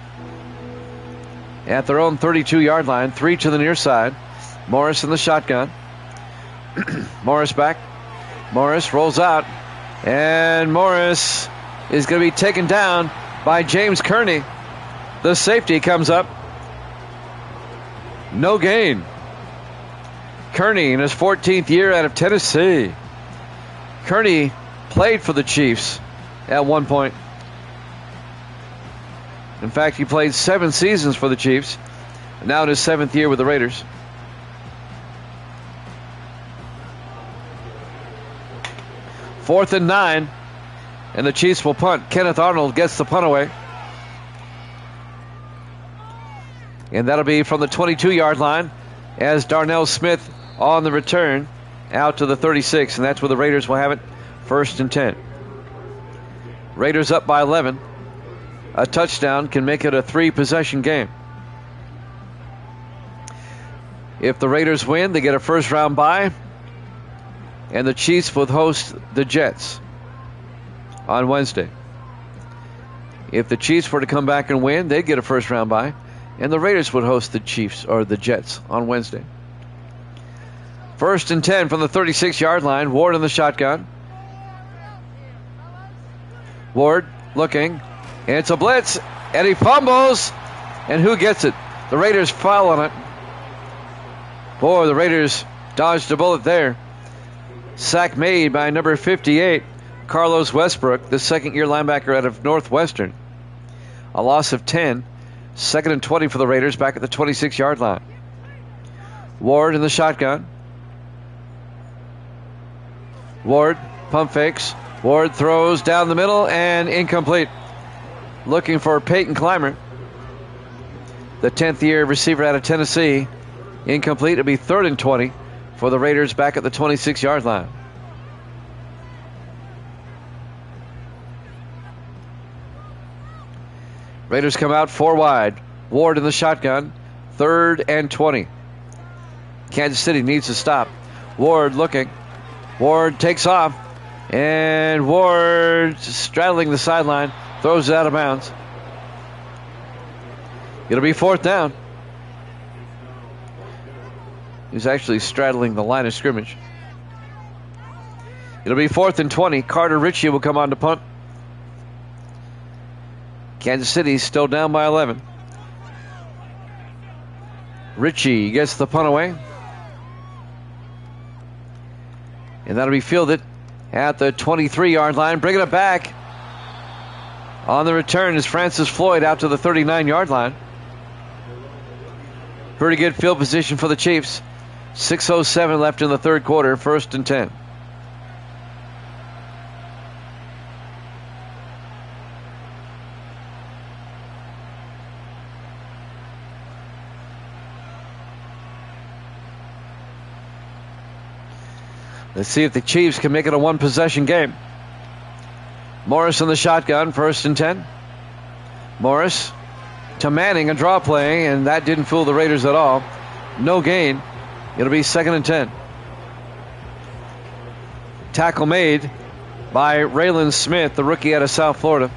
[SPEAKER 1] at their own 32-yard line. 3 to the near side. Morris in the shotgun. Morris back. Morris rolls out, and Morris is going to be taken down by James Kearney. The safety comes up. No gain. Kearney in his 14th year out of Tennessee. Kearney played for the Chiefs at one point. In fact, he played 7 seasons for the Chiefs. Now in his 7th year with the Raiders. Fourth and 9. And the Chiefs will punt. Kenneth Arnold gets the punt away. And that'll be from the 22-yard line as Darnell Smith on the return out to the 36. And that's where the Raiders will have it. 1st and 10. Raiders up by 11. A touchdown can make it a 3-possession game. If the Raiders win, they get a first-round bye. And the Chiefs will host the Jets on Wednesday. If the Chiefs were to come back and win, they'd get a first-round bye. And the Raiders would host the Chiefs or the Jets on Wednesday. 1st and 10 from the 36-yard line. Ward in the shotgun. Ward looking, and it's a blitz, and he fumbles, and who gets it? The Raiders foul on it. Boy, the Raiders dodged a bullet there. Sack made by number 58, Carlos Westbrook, the 2nd-year linebacker out of Northwestern. A loss of 10, 2nd and 20 for the Raiders back at the 26-yard line. Ward in the shotgun. Ward pump fakes. Ward throws down the middle and incomplete. Looking for Peyton Clymer, the 10th-year receiver out of Tennessee. Incomplete. It'll be 3rd and 20 for the Raiders back at the 26-yard line. Raiders come out 4 wide. Ward in the shotgun. 3rd and 20. Kansas City needs to stop. Ward looking. Ward takes off. And Ward straddling the sideline. Throws it out of bounds. It'll be 4th down. He's actually straddling the line of scrimmage. It'll be 4th and 20. Carter Ritchie will come on to punt. Kansas City still down by 11. Ritchie gets the punt away. And that'll be fielded at the 23-yard line. Bringing it back on the return is Francis Floyd out to the 39-yard line. Pretty good field position for the Chiefs. 6:07 left in the third quarter, 1st and 10. Let's see if the Chiefs can make it a one-possession game. Morris in the shotgun, 1st and 10. Morris to Manning, a draw play, and that didn't fool the Raiders at all. No gain. It'll be 2nd and 10. Tackle made by Raylan Smith, the rookie out of South Florida.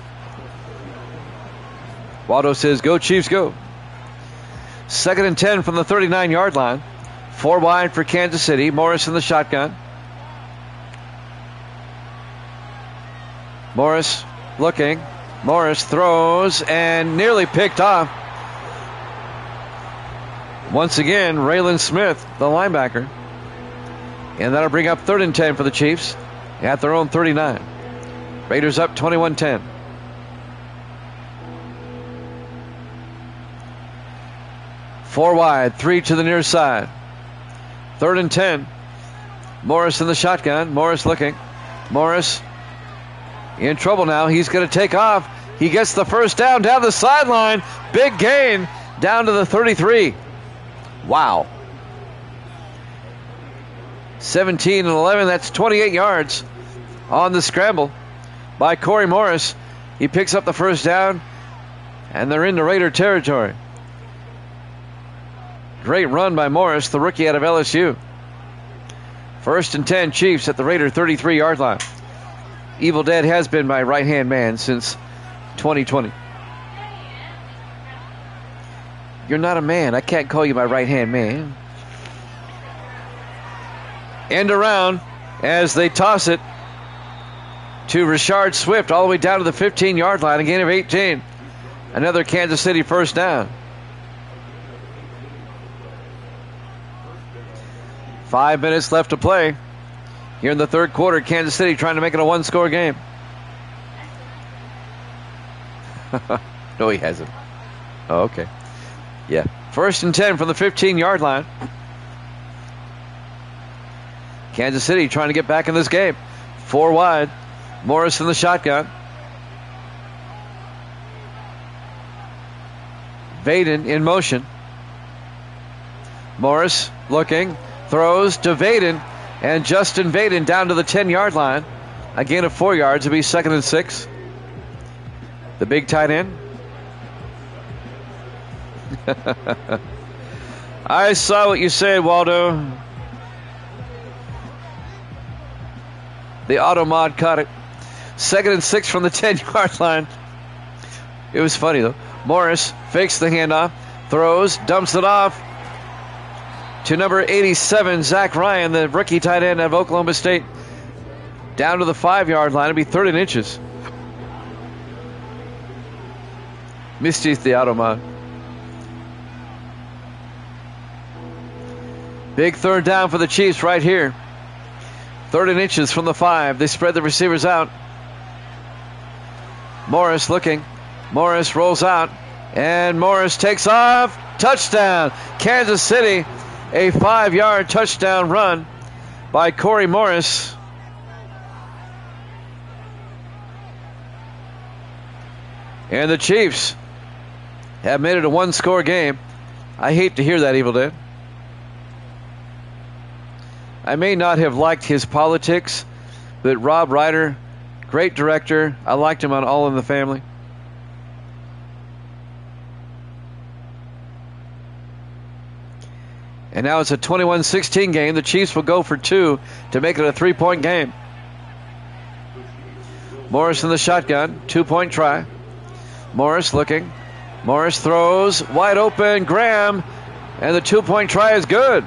[SPEAKER 1] Waldo says, go Chiefs, go. 2nd and 10 from the 39-yard line. 4 wide for Kansas City. Morris in the shotgun. Morris looking. Morris throws and nearly picked off. Once again, Raylan Smith, the linebacker. And that'll bring up 3rd and 10 for the Chiefs at their own 39. Raiders up 21-10. Four wide, 3 to the near side. 3rd and 10. Morris in the shotgun. Morris looking. Morris in trouble now. He's going to take off. He gets the first down the sideline. Big gain down to the 33. Wow. 17 and 11. That's 28 yards on the scramble by Corey Morris. He picks up the first down, and they're into Raider territory. Great run by Morris, the rookie out of LSU. 1st and 10, Chiefs at the Raider 33-yard line. Evil Dead has been my right-hand man since 2020. You're not a man. I can't call you my right-hand man. End around as they toss it to Rashard Swift all the way down to the 15-yard line. A gain of 18. Another Kansas City first down. 5 minutes left to play here in the third quarter. Kansas City trying to make it a one-score game. No, he hasn't. Oh, okay. Yeah. 1st and 10 from the 15-yard line. Kansas City trying to get back in this game. 4 wide. Morris in the shotgun. Vaden in motion. Morris looking. Throws to Vaden. And Justin Vaden down to the 10-yard line. A gain of 4 yards. It'll be 2nd and 6. The big tight end. I saw what you said, Waldo. The auto mod caught it. 2nd and 6 from the 10-yard line. It was funny, though. Morris fakes the handoff, throws, dumps it off to number 87, Zach Ryan, the rookie tight end of Oklahoma State. Down to the 5-yard line. It'll be 3rd and inches. Mischief the auto mod. Big 3rd down for the Chiefs right here. 3rd and inches from the 5. They spread the receivers out. Morris looking. Morris rolls out. And Morris takes off. Touchdown. Kansas City. A 5-yard touchdown run by Corey Morris. And the Chiefs have made it a one-score game. I hate to hear that, Evil Dead. I may not have liked his politics, but Rob Ryder, great director. I liked him on All in the Family. And now it's a 21-16 game. The Chiefs will go for 2 to make it a 3-point game. Morris in the shotgun. 2-point try. Morris looking. Morris throws. Wide open. Graham. And the 2-point try is good.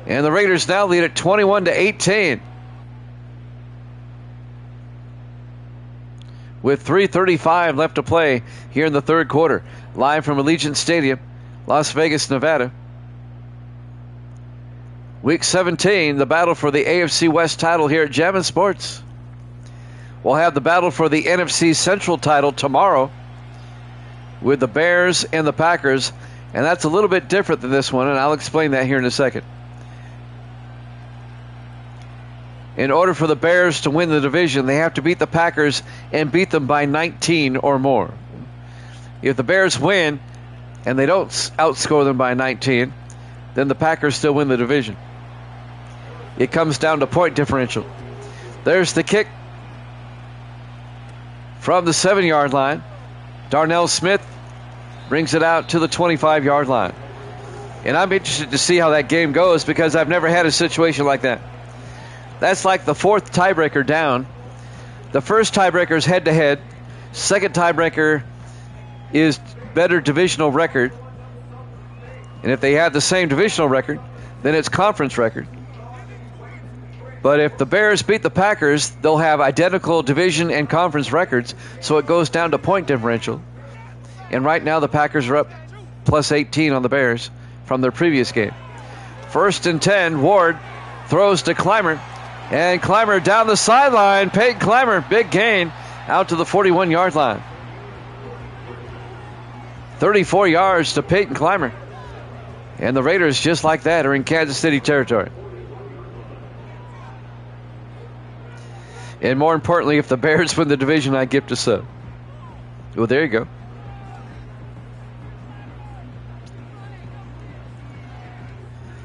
[SPEAKER 1] And the Raiders now lead at 21-18. With 3:35 left to play here in the third quarter. Live from Allegiant Stadium, Las Vegas, Nevada. Week 17, the battle for the AFC West title here at Jammin' Sports. We'll have the battle for the NFC Central title tomorrow with the Bears and the Packers. And that's a little bit different than this one, and I'll explain that here in a second. In order for the Bears to win the division, they have to beat the Packers and beat them by 19 or more. If the Bears win and they don't outscore them by 19, then the Packers still win the division. It comes down to point differential. There's the kick from the 7-yard line. Darnell Smith brings it out to the 25-yard line. And I'm interested to see how that game goes because I've never had a situation like that. That's like the fourth tiebreaker down. The first tiebreaker is head-to-head. Second tiebreaker is better divisional record. And if they have the same divisional record, then it's conference record. But if the Bears beat the Packers, they'll have identical division and conference records, so it goes down to point differential. And right now the Packers are up plus 18 on the Bears from their previous game. 1st and 10, Ward throws to Clymer. And Clymer down the sideline. Peyton Clymer, big gain, out to the 41-yard line. 34 yards to Peyton Clymer. And the Raiders, just like that, are in Kansas City territory. And more importantly, if the Bears win the division, I gift a sub. Well, there you go.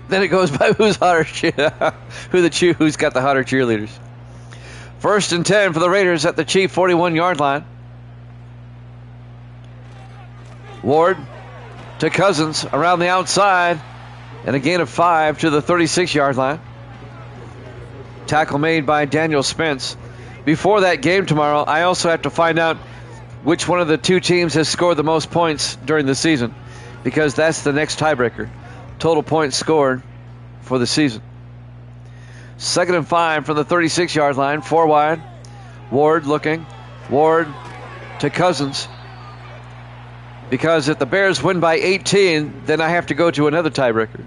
[SPEAKER 1] Then it goes by who's hotter, who's got the hotter cheerleaders. 1st and 10 for the Raiders at the Chief 41-yard line. Ward to Cousins around the outside, and a gain of 5 to the 36-yard line. Tackle made by Daniel Spence. Before that game tomorrow, I also have to find out which one of the two teams has scored the most points during the season, because that's the next tiebreaker. Total points scored for the season. 2nd and 5 from the 36-yard line, 4 wide. Ward looking. Ward to Cousins. Because if the Bears win by 18, then I have to go to another tiebreaker.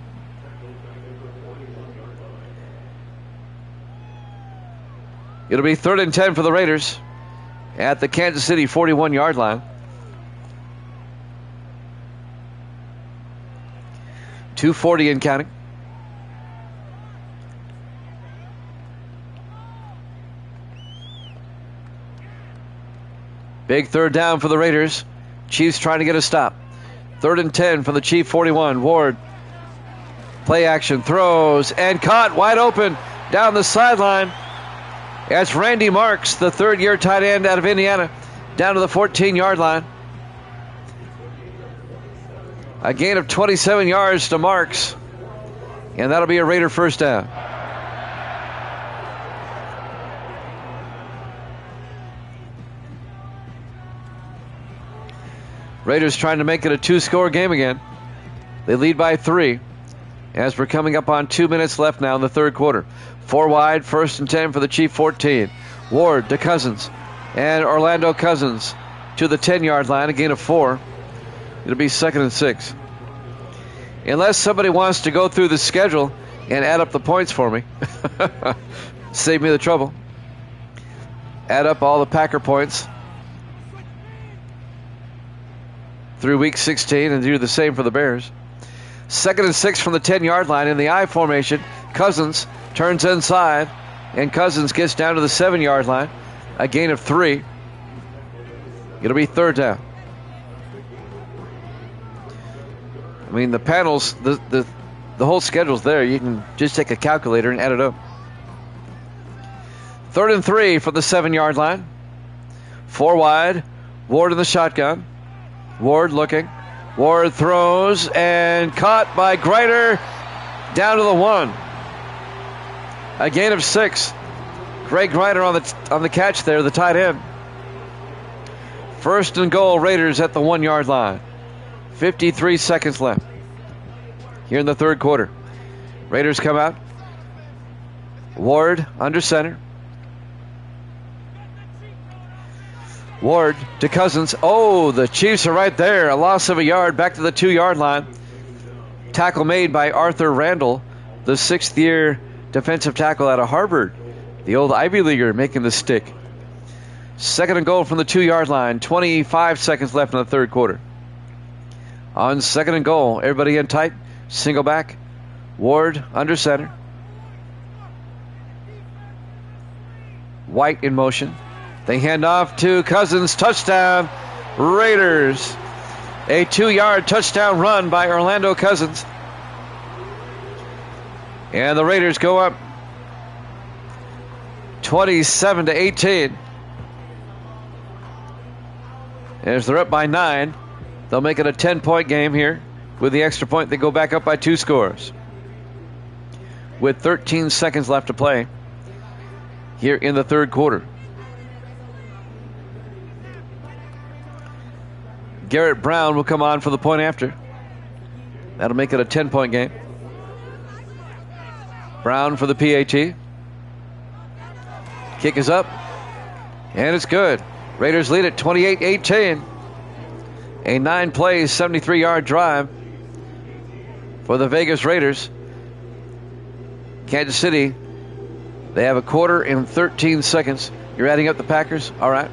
[SPEAKER 1] It'll be 3rd and 10 for the Raiders at the Kansas City 41-yard line. 2:40 and counting. Big 3rd down for the Raiders. Chiefs trying to get a stop. 3rd and 10 for the Chief 41. Ward. Play action. Throws and caught wide open down the sideline. That's Randy Marks, the 3rd-year tight end out of Indiana, down to the 14-yard line. A gain of 27 yards to Marks, and that'll be a Raider 1st down. Raiders trying to make it a 2-score game again. They lead by 3 as we're coming up on 2 minutes left now in the third quarter. 4 wide, 1st and 10 for the Chief 14. Ward to Cousins, and Orlando Cousins to the 10-yard line, a gain of 4. It'll be 2nd and 6. Unless somebody wants to go through the schedule and add up the points for me. Save me the trouble. Add up all the Packer points through week 16 and do the same for the Bears. 2nd and 6 from the 10-yard line in the I formation. Cousins turns inside, and Cousins gets down to the 7-yard line. A gain of 3. It'll be 3rd down. I mean, the panels, the whole schedule's there. You can just take a calculator and add it up. 3rd and 3 from the 7-yard line. 4 wide. Ward in the shotgun. Ward looking. Ward throws and caught by Greider down to the 1. A gain of 6. Greg Greider on the catch there, the tight end. 1st and goal, Raiders at the 1-yard line. 53 seconds left here in the third quarter. Raiders come out. Ward under center. Ward to Cousins. Oh, the Chiefs are right there. A loss of a yard back to the 2-yard line. Tackle made by Arthur Randall, the 6th-year defensive tackle out of Harvard. The old Ivy Leaguer making the stick. 2nd and goal from the 2-yard line. 25 seconds left in the third quarter. On 2nd and goal, everybody in tight. Single back. Ward under center. White in motion. They hand off to Cousins. Touchdown, Raiders. A 2-yard touchdown run by Orlando Cousins. And the Raiders go up 27-18. As they're up by 9, they'll make it a 10-point game here. With the extra point, they go back up by 2 scores. With 13 seconds left to play here in the third quarter. Garrett Brown will come on for the point after. That'll make it a 10-point game. Brown for the PAT. Kick is up. And it's good. Raiders lead it 28-18. A 9-play, 73-yard drive for the Vegas Raiders. Kansas City, they have a quarter and 13 seconds. You're adding up the Packers? All right.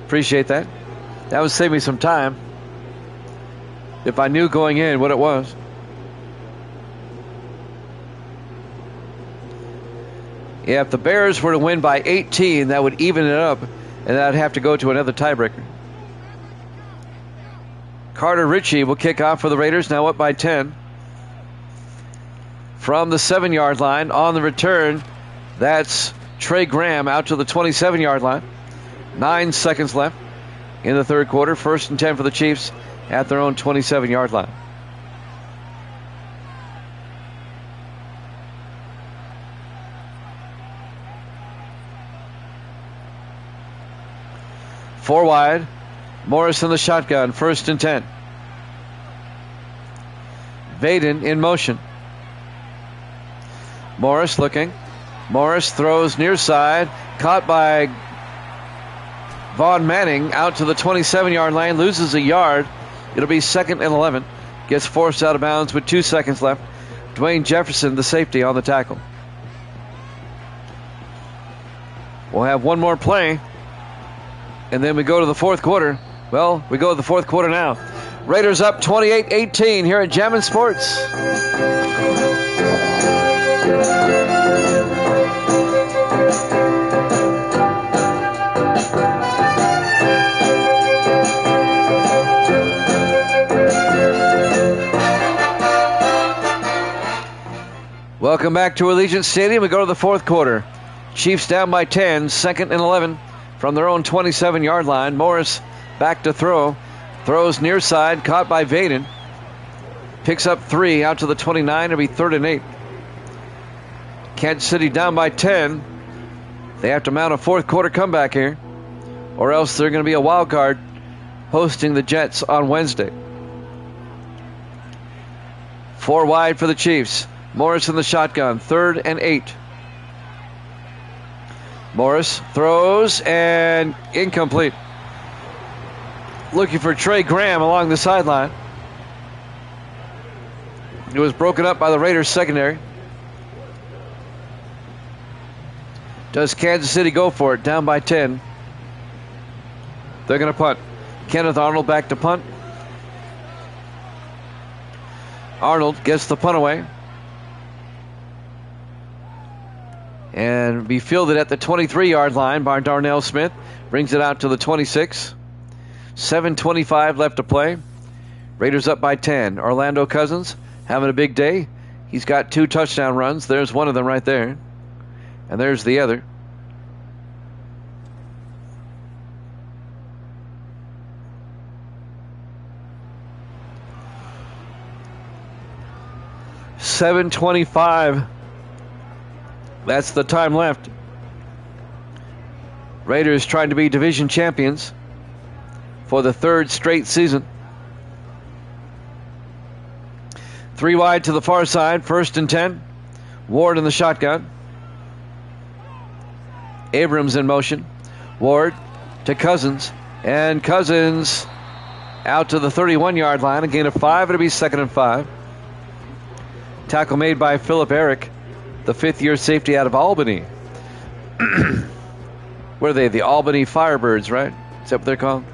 [SPEAKER 1] Appreciate that. That would save me some time if I knew going in what it was. Yeah, if the Bears were to win by 18, that would even it up, and I'd have to go to another tiebreaker. Carter Ritchie will kick off for the Raiders, now up by 10. From the 7-yard line on the return, that's Trey Graham out to the 27-yard line. 9 seconds left in the third quarter. 1st and 10 for the Chiefs at their own 27-yard line. Four wide. Morris in the shotgun. 1st and 10. Vaden in motion. Morris looking. Morris throws near side. Caught by Vaughn Manning out to the 27-yard line. Loses a yard. It'll be 2nd and 11. Gets forced out of bounds with 2 seconds left. Dwayne Jefferson, the safety, on the tackle. We'll have one more play. And then we go to the fourth quarter. Well, we go to the fourth quarter now. Raiders up 28-18 here at Jammin' Sports. Welcome back to Allegiant Stadium. We go to the fourth quarter. Chiefs down by 10, 2nd and 11 from their own 27-yard line. Morris back to throw. Throws near side, caught by Vaden. Picks up 3 out to the 29. It'll be 3rd and 8. Kansas City down by 10. They have to mount a fourth quarter comeback here, or else they're going to be a wild card hosting the Jets on Wednesday. 4 wide for the Chiefs. Morris in the shotgun. 3rd and 8. Morris throws and incomplete. Looking for Trey Graham along the sideline. It was broken up by the Raiders secondary. Does Kansas City go for it? Down by 10. They're going to punt. Kenneth Arnold back to punt. Arnold gets the punt away. And be fielded at the 23-yard line by Darnell Smith. Brings it out to the 26. 7:25 left to play. Raiders up by 10. Orlando Cousins having a big day. He's got 2 touchdown runs. There's one of them right there. And there's the other. $7:25. That's the time left. Raiders trying to be division champions for the 3rd straight season. 3 wide to the far side, 1st and 10. Ward in the shotgun. Abrams in motion. Ward to Cousins. And Cousins out to the 31-yard line. A gain of 5. It'll be 2nd and 5. Tackle made by Philip Eric, the 5th-year safety out of Albany. What are they? The Albany Firebirds, right? Is that what they're called?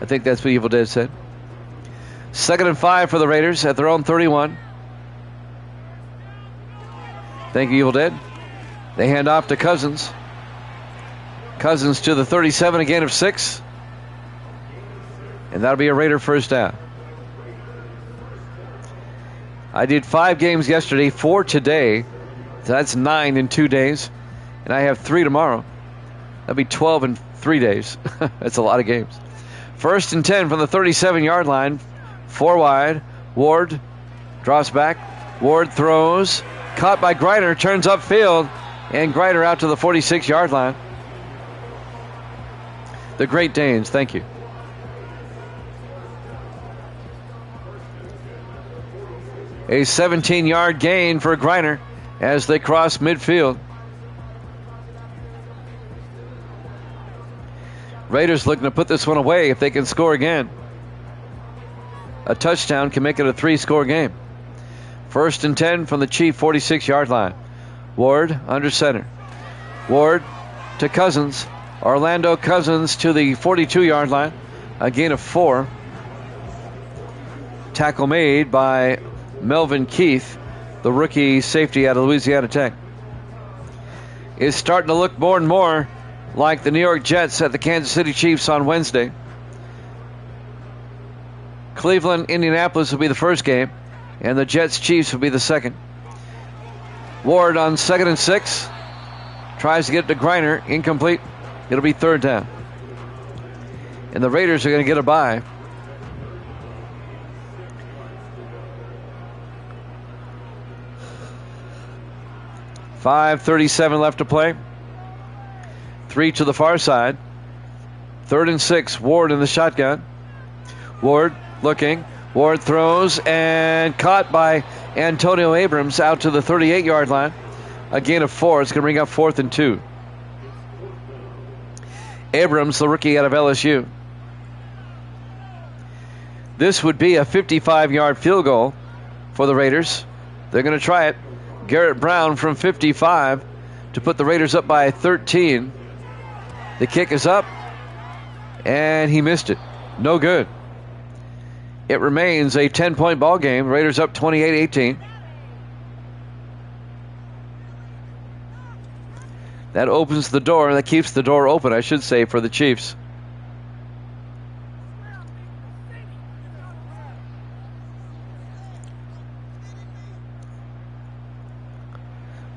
[SPEAKER 1] I think that's what Evil Dead said. 2nd and 5 for the Raiders at their own 31. Thank you, Evil Dead. They hand off to Cousins. Cousins to the 37, a gain of 6. And that'll be a Raider first down. I did 5 games yesterday, 4 today. So that's 9 in 2 days. And I have 3 tomorrow. That'll be 12 in 3 days. That's a lot of games. 1st and 10 from the 37-yard line. 4 wide. Ward drops back. Ward throws. Caught by Greiner. Turns upfield. And Greiner out to the 46-yard line. The Great Danes, thank you. A 17-yard gain for Greiner as they cross midfield. Raiders looking to put this one away if they can score again. A touchdown can make it a 3-score game. 1st and 10 from the Chief 46-yard line. Ward under center. Ward to Cousins. Orlando Cousins to the 42-yard line. A gain of 4. Tackle made by Melvin Keith, the rookie safety out of Louisiana Tech. Is starting to look more and more like the New York Jets at the Kansas City Chiefs on Wednesday. Cleveland, Indianapolis will be the first game, and the Jets Chiefs will be the second. Ward on 2nd and 6. Tries to get it to Greiner. Incomplete. It'll be 3rd down. And the Raiders are going to get a bye. .5:37 left to play. 3 to the far side. 3rd and 6. Ward in the shotgun. Ward looking. Ward throws and caught by Antonio Abrams out to the 38-yard line. A gain of 4. It's going to bring up 4th and 2. Abrams, the rookie out of LSU. This would be a 55-yard field goal for the Raiders. They're going to try it. Garrett Brown from 55 to put the Raiders up by 13. The kick is up, and he missed it. No good. It remains a 10-point ball game. Raiders up 28-18. That opens the door, and that keeps the door open, I should say, for the Chiefs.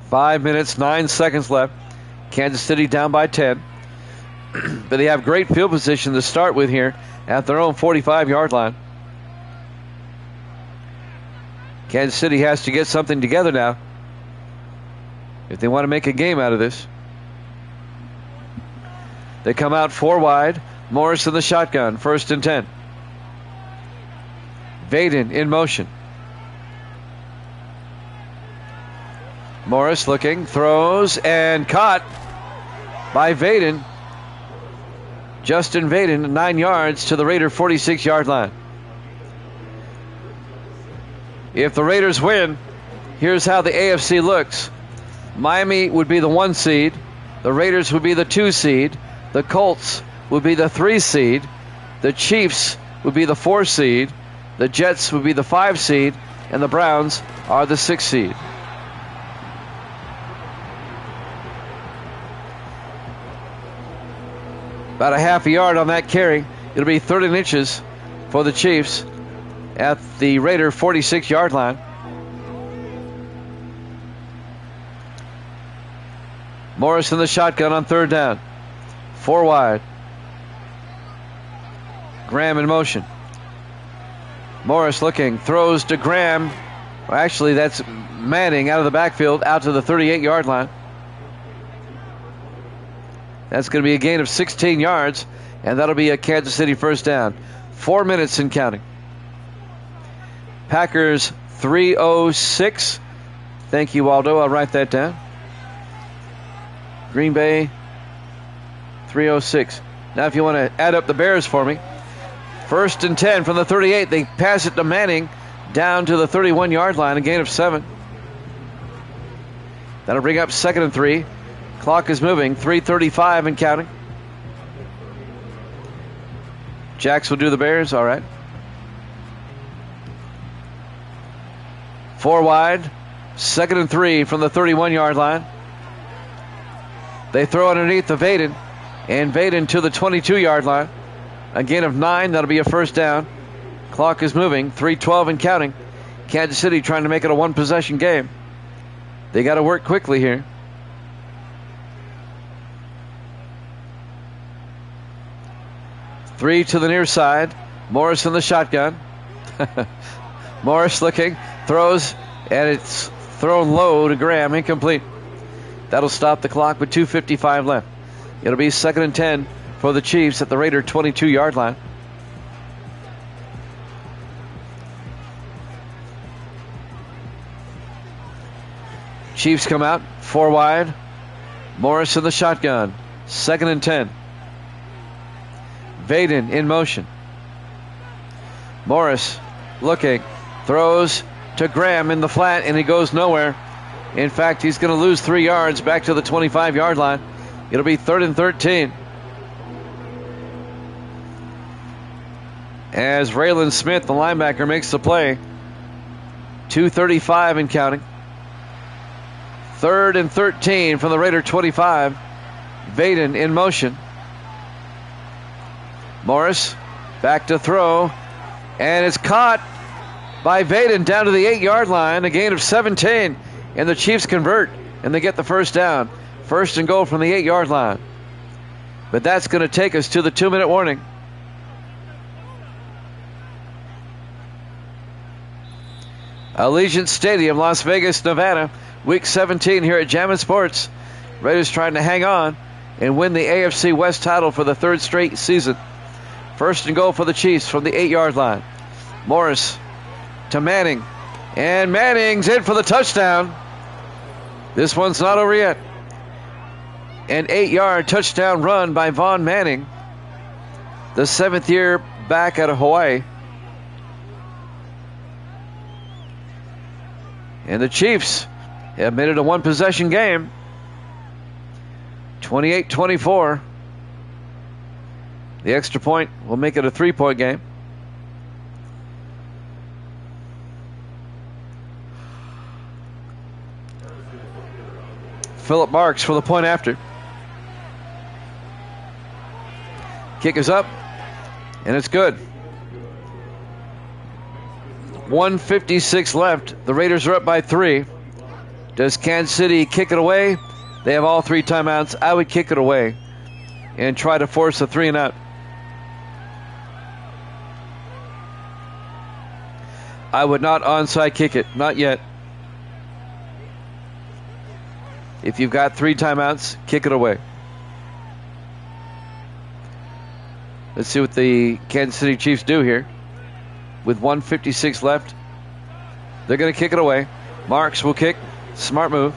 [SPEAKER 1] Five minutes, 9 seconds left. Kansas City down by 10. But they have great field position to start with here at their own 45-yard line. Kansas City has to get something together now if they want to make a game out of this. They come out 4 wide. Morris in the shotgun. 1st and 10. Vaden in motion. Morris looking, throws, and caught by Vaden. Justin Vaden, 9 yards to the Raider 46-yard line. If the Raiders win, here's how the AFC looks. Miami would be the 1 seed. The Raiders would be the 2 seed. The Colts would be the 3 seed. The Chiefs would be the 4 seed. The Jets would be the 5 seed. And the Browns are the 6 seed. About a half a yard on that carry. It'll be 30 inches for the Chiefs at the Raider 46-yard line. Morris in the shotgun on 3rd down. 4 wide. Graham in motion. Morris looking, throws to Graham. Well, actually, that's Manning out of the backfield out to the 38-yard line. That's going to be a gain of 16 yards, and that'll be a Kansas City first down. 4 minutes and counting. Packers 306. Thank you, Waldo. I'll write that down. Green Bay 306. Now, if you want to add up the Bears for me, 1st and 10 from the 38. They pass it to Manning down to the 31-yard line, a gain of 7. That'll bring up 2nd and 3. Clock is moving, 3:35 and counting. Jacks will do the Bears, all right. 4 wide, 2nd and 3 from the 31-yard line. They throw underneath to Vaden, and Vaden to the 22-yard line. A gain of 9, that'll be a first down. Clock is moving, 3:12 and counting. Kansas City trying to make it a one-possession game. They got to work quickly here. Three to the near side. Morris in the shotgun. Morris looking, throws, and it's thrown low to Graham, incomplete. That'll stop the clock with 2:55 left. It'll be 2nd and 10 for the Chiefs at the Raider 22-yard line. Chiefs come out, 4 wide. Morris in the shotgun. 2nd and 10. Vaden in motion. Morris looking, throws to Graham in the flat, and he goes nowhere. In fact, he's going to lose 3 yards back to the 25-yard line. It'll be 3rd and 13. As Raylan Smith, the linebacker, makes the play. 2:35 and counting. 3rd and 13 from the Raider 25. Vaden in motion. Morris back to throw, and it's caught by Vaden down to the 8-yard line, a gain of 17, and the Chiefs convert, and they get the first down. 1st and goal from the 8-yard line. But that's going to take us to the 2-minute warning. Allegiant Stadium, Las Vegas, Nevada. Week 17 here at Jammin' Sports. Raiders trying to hang on and win the AFC West title for the 3rd straight season. 1st and goal for the Chiefs from the 8-yard line. Morris to Manning. And Manning's in for the touchdown. This one's not over yet. An 8-yard touchdown run by Vaughn Manning, the 7th year back out of Hawaii. And the Chiefs have made it a one-possession game. 28-24. The extra point will make it a 3-point game. Philip Marks for the point after. Kick is up, and it's good. 1:56 left. The Raiders are up by 3. Does Kansas City kick it away? They have all 3 timeouts. I would kick it away and try to force a 3 and out. I would not onside kick it. Not yet. If you've got 3 timeouts, kick it away. Let's see what the Kansas City Chiefs do here. With 1:56 left, they're going to kick it away. Marks will kick. Smart move.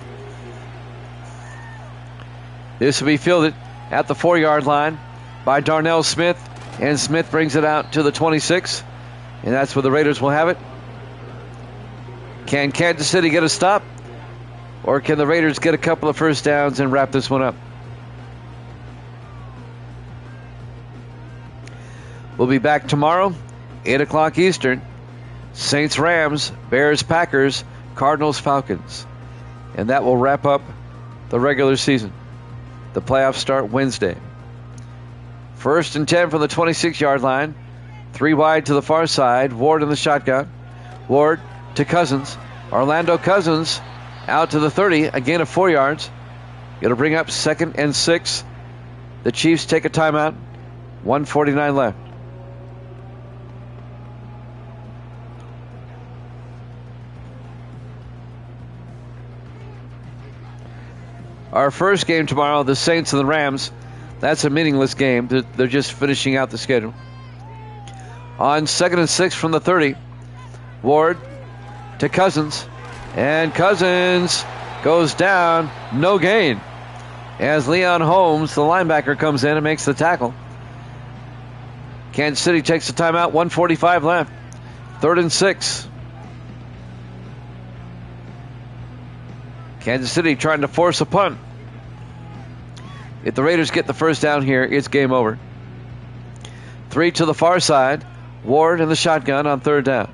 [SPEAKER 1] This will be fielded at the 4-yard line by Darnell Smith, and Smith brings it out to the 26, and that's where the Raiders will have it. Can Kansas City get a stop, or can the Raiders get a couple of first downs and wrap this one up? We'll be back tomorrow, 8 o'clock Eastern. Saints, Rams, Bears, Packers, Cardinals, Falcons. And that will wrap up the regular season. The playoffs start Wednesday. 1st and 10 from the 26-yard line. 3 wide to the far side. Ward in the shotgun. Ward to Cousins. Orlando Cousins out to the 30. A gain of 4 yards. It'll bring up 2nd and 6. The Chiefs take a timeout. 1:49 left. Our first game tomorrow, the Saints and the Rams. That's a meaningless game. They're just finishing out the schedule. On 2nd and 6 from the 30, Ward to Cousins. And Cousins goes down. No gain. As Leon Holmes, the linebacker, comes in and makes the tackle. Kansas City takes a timeout. 1:45 left. 3rd and 6. Kansas City trying to force a punt. If the Raiders get the first down here, it's game over. 3 to the far side. Ward in the shotgun on 3rd down.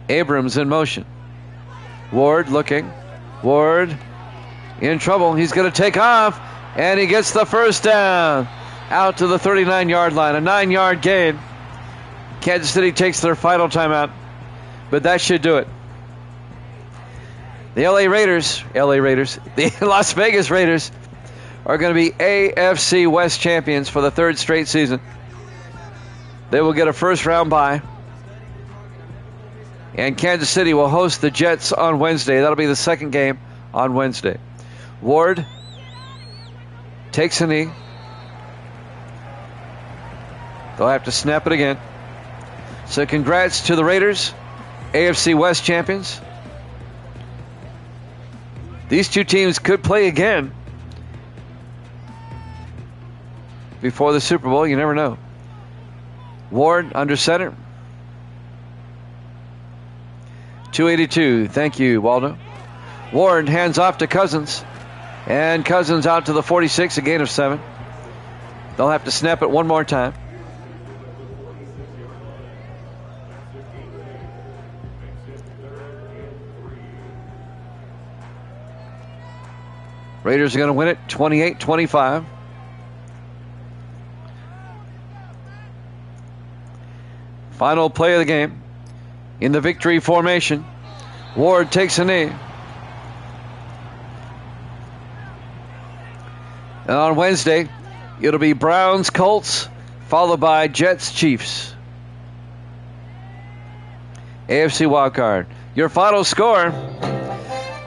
[SPEAKER 1] Abrams in motion. Ward looking. Ward in trouble. He's going to take off, and he gets the first down out to the 39-yard line. A 9-yard gain. Kansas City takes their final timeout, but that should do it. The the Las Vegas Raiders are going to be AFC West champions for the 3rd straight season. They will get a first-round bye. And Kansas City will host the Jets on Wednesday. That'll be the second game on Wednesday. Ward takes a knee. They'll have to snap it again. So congrats to the Raiders, AFC West champions. These two teams could play again before the Super Bowl. You never know. Ward under center. 282. Thank you, Waldo. Ward hands off to Cousins. And Cousins out to the 46, a gain of 7. They'll have to snap it one more time. Raiders are going to win it 28-25. Final play of the game. In the victory formation, Ward takes a knee. And on Wednesday, it'll be Browns, Colts, followed by Jets, Chiefs. AFC wildcard. Your final score,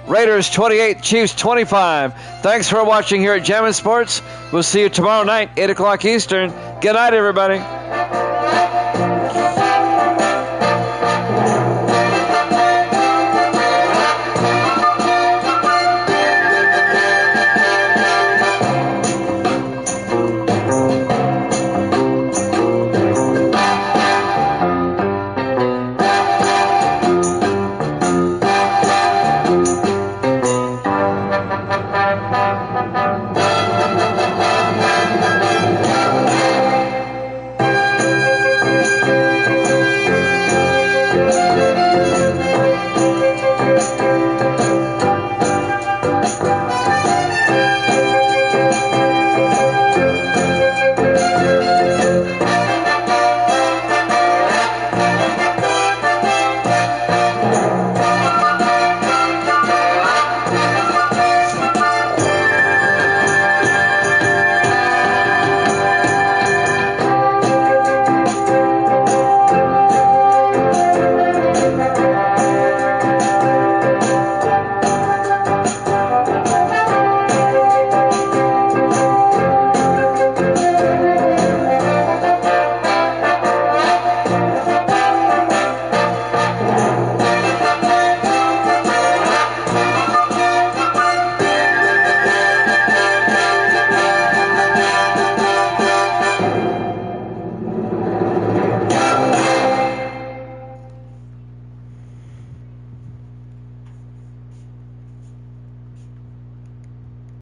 [SPEAKER 1] Raiders 28, Chiefs 25. Thanks for watching here at Jammin' Sports. We'll see you tomorrow night, 8 o'clock Eastern. Good night, everybody.